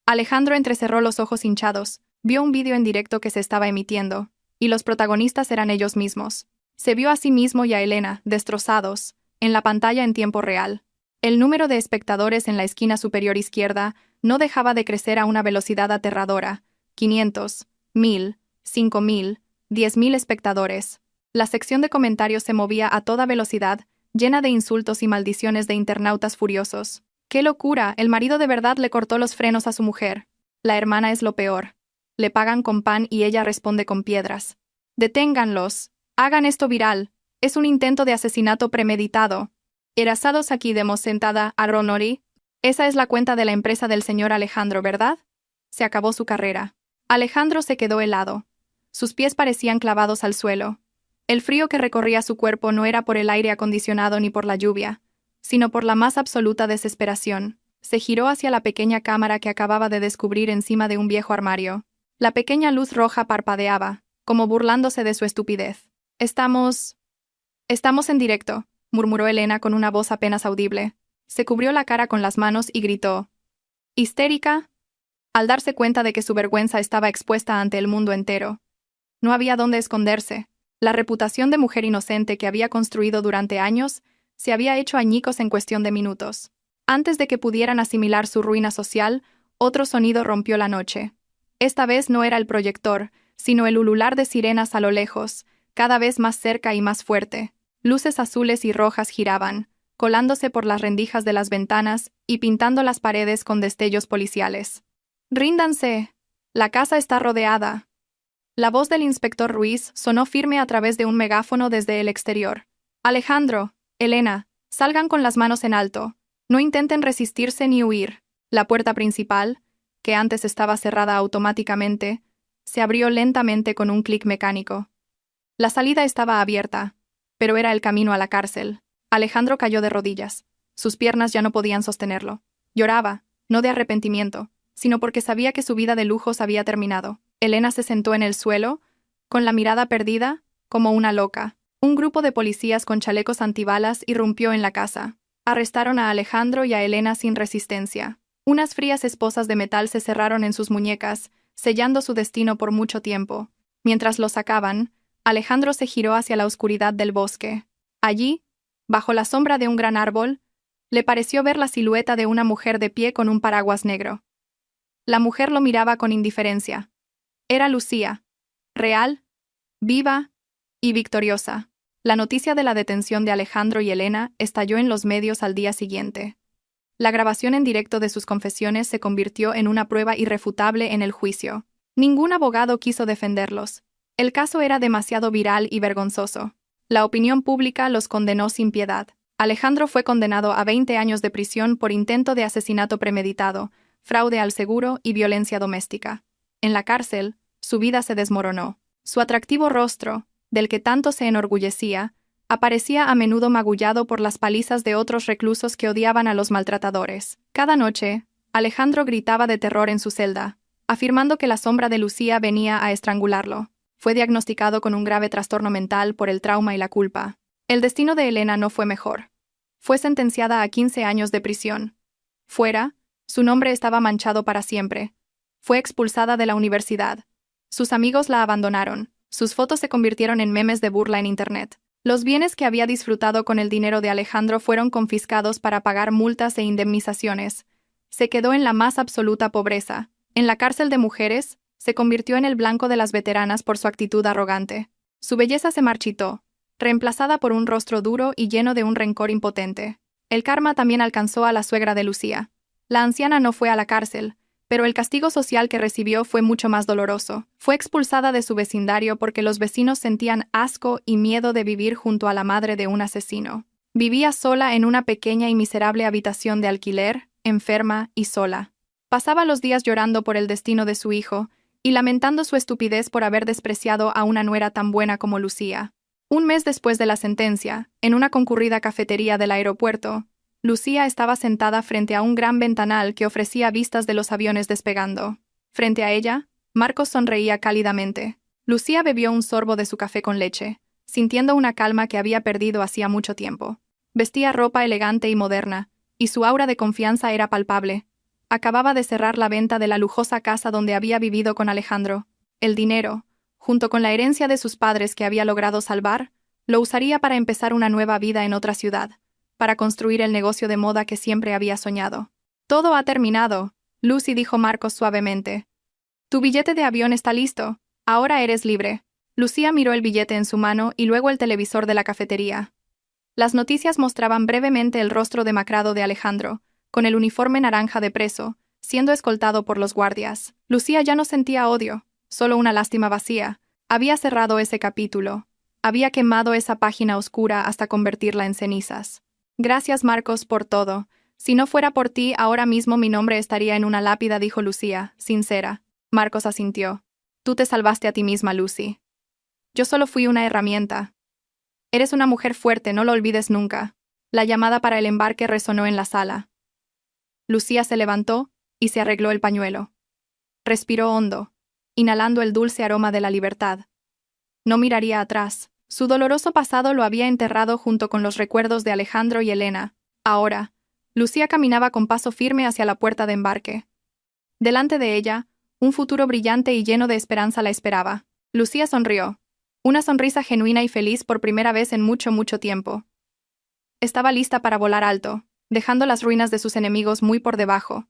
A: Alejandro entrecerró los ojos hinchados, vio un vídeo en directo que se estaba emitiendo, y los protagonistas eran ellos mismos. Se vio a sí mismo y a Elena, destrozados, en la pantalla en tiempo real. El número de espectadores en la esquina superior izquierda no dejaba de crecer a una velocidad aterradora: 500, 1000, 5000, 10.000 espectadores. La sección de comentarios se movía a toda velocidad, llena de insultos y maldiciones de internautas furiosos. ¡Qué locura! El marido de verdad le cortó los frenos a su mujer. La hermana es lo peor. Le pagan con pan y ella responde con piedras. ¡Deténganlos! ¡Hagan esto viral! Es un intento de asesinato premeditado. Erasados aquí demos sentada a Ronori. Esa es la cuenta de la empresa del señor Alejandro, ¿verdad? Se acabó su carrera. Alejandro se quedó helado. Sus pies parecían clavados al suelo. El frío que recorría su cuerpo no era por el aire acondicionado ni por la lluvia, sino por la más absoluta desesperación. Se giró hacia la pequeña cámara que acababa de descubrir encima de un viejo armario. La pequeña luz roja parpadeaba, como burlándose de su estupidez. Estamos en directo», murmuró Elena con una voz apenas audible. Se cubrió la cara con las manos y gritó. ¿Histérica? Al darse cuenta de que su vergüenza estaba expuesta ante el mundo entero. No había dónde esconderse. La reputación de mujer inocente que había construido durante años se había hecho añicos en cuestión de minutos. Antes de que pudieran asimilar su ruina social, otro sonido rompió la noche. Esta vez no era el proyector, sino el ulular de sirenas a lo lejos, cada vez más cerca y más fuerte. Luces azules y rojas giraban, colándose por las rendijas de las ventanas y pintando las paredes con destellos policiales. «¡Ríndanse! La casa está rodeada». La voz del inspector Ruiz sonó firme a través de un megáfono desde el exterior. «Alejandro, Elena, salgan con las manos en alto. No intenten resistirse ni huir». La puerta principal, que antes estaba cerrada automáticamente, se abrió lentamente con un clic mecánico. La salida estaba abierta, pero era el camino a la cárcel. Alejandro cayó de rodillas. Sus piernas ya no podían sostenerlo. Lloraba, no de arrepentimiento, sino porque sabía que su vida de lujos había terminado. Elena se sentó en el suelo, con la mirada perdida, como una loca. Un grupo de policías con chalecos antibalas irrumpió en la casa. Arrestaron a Alejandro y a Elena sin resistencia. Unas frías esposas de metal se cerraron en sus muñecas, sellando su destino por mucho tiempo. Mientras lo sacaban, Alejandro se giró hacia la oscuridad del bosque. Allí, bajo la sombra de un gran árbol, le pareció ver la silueta de una mujer de pie con un paraguas negro. La mujer lo miraba con indiferencia. Era Lucía. Real, viva, y victoriosa. La noticia de la detención de Alejandro y Elena estalló en los medios al día siguiente. La grabación en directo de sus confesiones se convirtió en una prueba irrefutable en el juicio. Ningún abogado quiso defenderlos. El caso era demasiado viral y vergonzoso. La opinión pública los condenó sin piedad. Alejandro fue condenado a 20 años de prisión por intento de asesinato premeditado, fraude al seguro y violencia doméstica. En la cárcel, su vida se desmoronó. Su atractivo rostro, del que tanto se enorgullecía, aparecía a menudo magullado por las palizas de otros reclusos que odiaban a los maltratadores. Cada noche, Alejandro gritaba de terror en su celda, afirmando que la sombra de Lucía venía a estrangularlo. Fue diagnosticado con un grave trastorno mental por el trauma y la culpa. El destino de Elena no fue mejor. Fue sentenciada a 15 años de prisión. Fuera, su nombre estaba manchado para siempre. Fue expulsada de la universidad. Sus amigos la abandonaron. Sus fotos se convirtieron en memes de burla en Internet. Los bienes que había disfrutado con el dinero de Alejandro fueron confiscados para pagar multas e indemnizaciones. Se quedó en la más absoluta pobreza. En la cárcel de mujeres, se convirtió en el blanco de las veteranas por su actitud arrogante. Su belleza se marchitó, reemplazada por un rostro duro y lleno de un rencor impotente. El karma también alcanzó a la suegra de Lucía. La anciana no fue a la cárcel, pero el castigo social que recibió fue mucho más doloroso. Fue expulsada de su vecindario porque los vecinos sentían asco y miedo de vivir junto a la madre de un asesino. Vivía sola en una pequeña y miserable habitación de alquiler, enferma y sola. Pasaba los días llorando por el destino de su hijo y lamentando su estupidez por haber despreciado a una nuera tan buena como Lucía. Un mes después de la sentencia, en una concurrida cafetería del aeropuerto, Lucía estaba sentada frente a un gran ventanal que ofrecía vistas de los aviones despegando. Frente a ella, Marcos sonreía cálidamente. Lucía bebió un sorbo de su café con leche, sintiendo una calma que había perdido hacía mucho tiempo. Vestía ropa elegante y moderna, y su aura de confianza era palpable. Acababa de cerrar la venta de la lujosa casa donde había vivido con Alejandro. El dinero, junto con la herencia de sus padres que había logrado salvar, lo usaría para empezar una nueva vida en otra ciudad, para construir el negocio de moda que siempre había soñado. «Todo ha terminado», Lucy dijo Marcos suavemente. «Tu billete de avión está listo. Ahora eres libre». Lucía miró el billete en su mano y luego el televisor de la cafetería. Las noticias mostraban brevemente el rostro demacrado de Alejandro, con el uniforme naranja de preso, siendo escoltado por los guardias. Lucía ya no sentía odio, solo una lástima vacía. Había cerrado ese capítulo. Había quemado esa página oscura hasta convertirla en cenizas. «Gracias, Marcos, por todo. Si no fuera por ti, ahora mismo mi nombre estaría en una lápida», dijo Lucía, sincera. Marcos asintió. «Tú te salvaste a ti misma, Lucy. Yo solo fui una herramienta. Eres una mujer fuerte, no lo olvides nunca». La llamada para el embarque resonó en la sala. Lucía se levantó y se arregló el pañuelo. Respiró hondo, inhalando el dulce aroma de la libertad. No miraría atrás. Su doloroso pasado lo había enterrado junto con los recuerdos de Alejandro y Elena. Ahora, Lucía caminaba con paso firme hacia la puerta de embarque. Delante de ella, un futuro brillante y lleno de esperanza la esperaba. Lucía sonrió. Una sonrisa genuina y feliz por primera vez en mucho, mucho tiempo. Estaba lista para volar alto, dejando las ruinas de sus enemigos muy por debajo.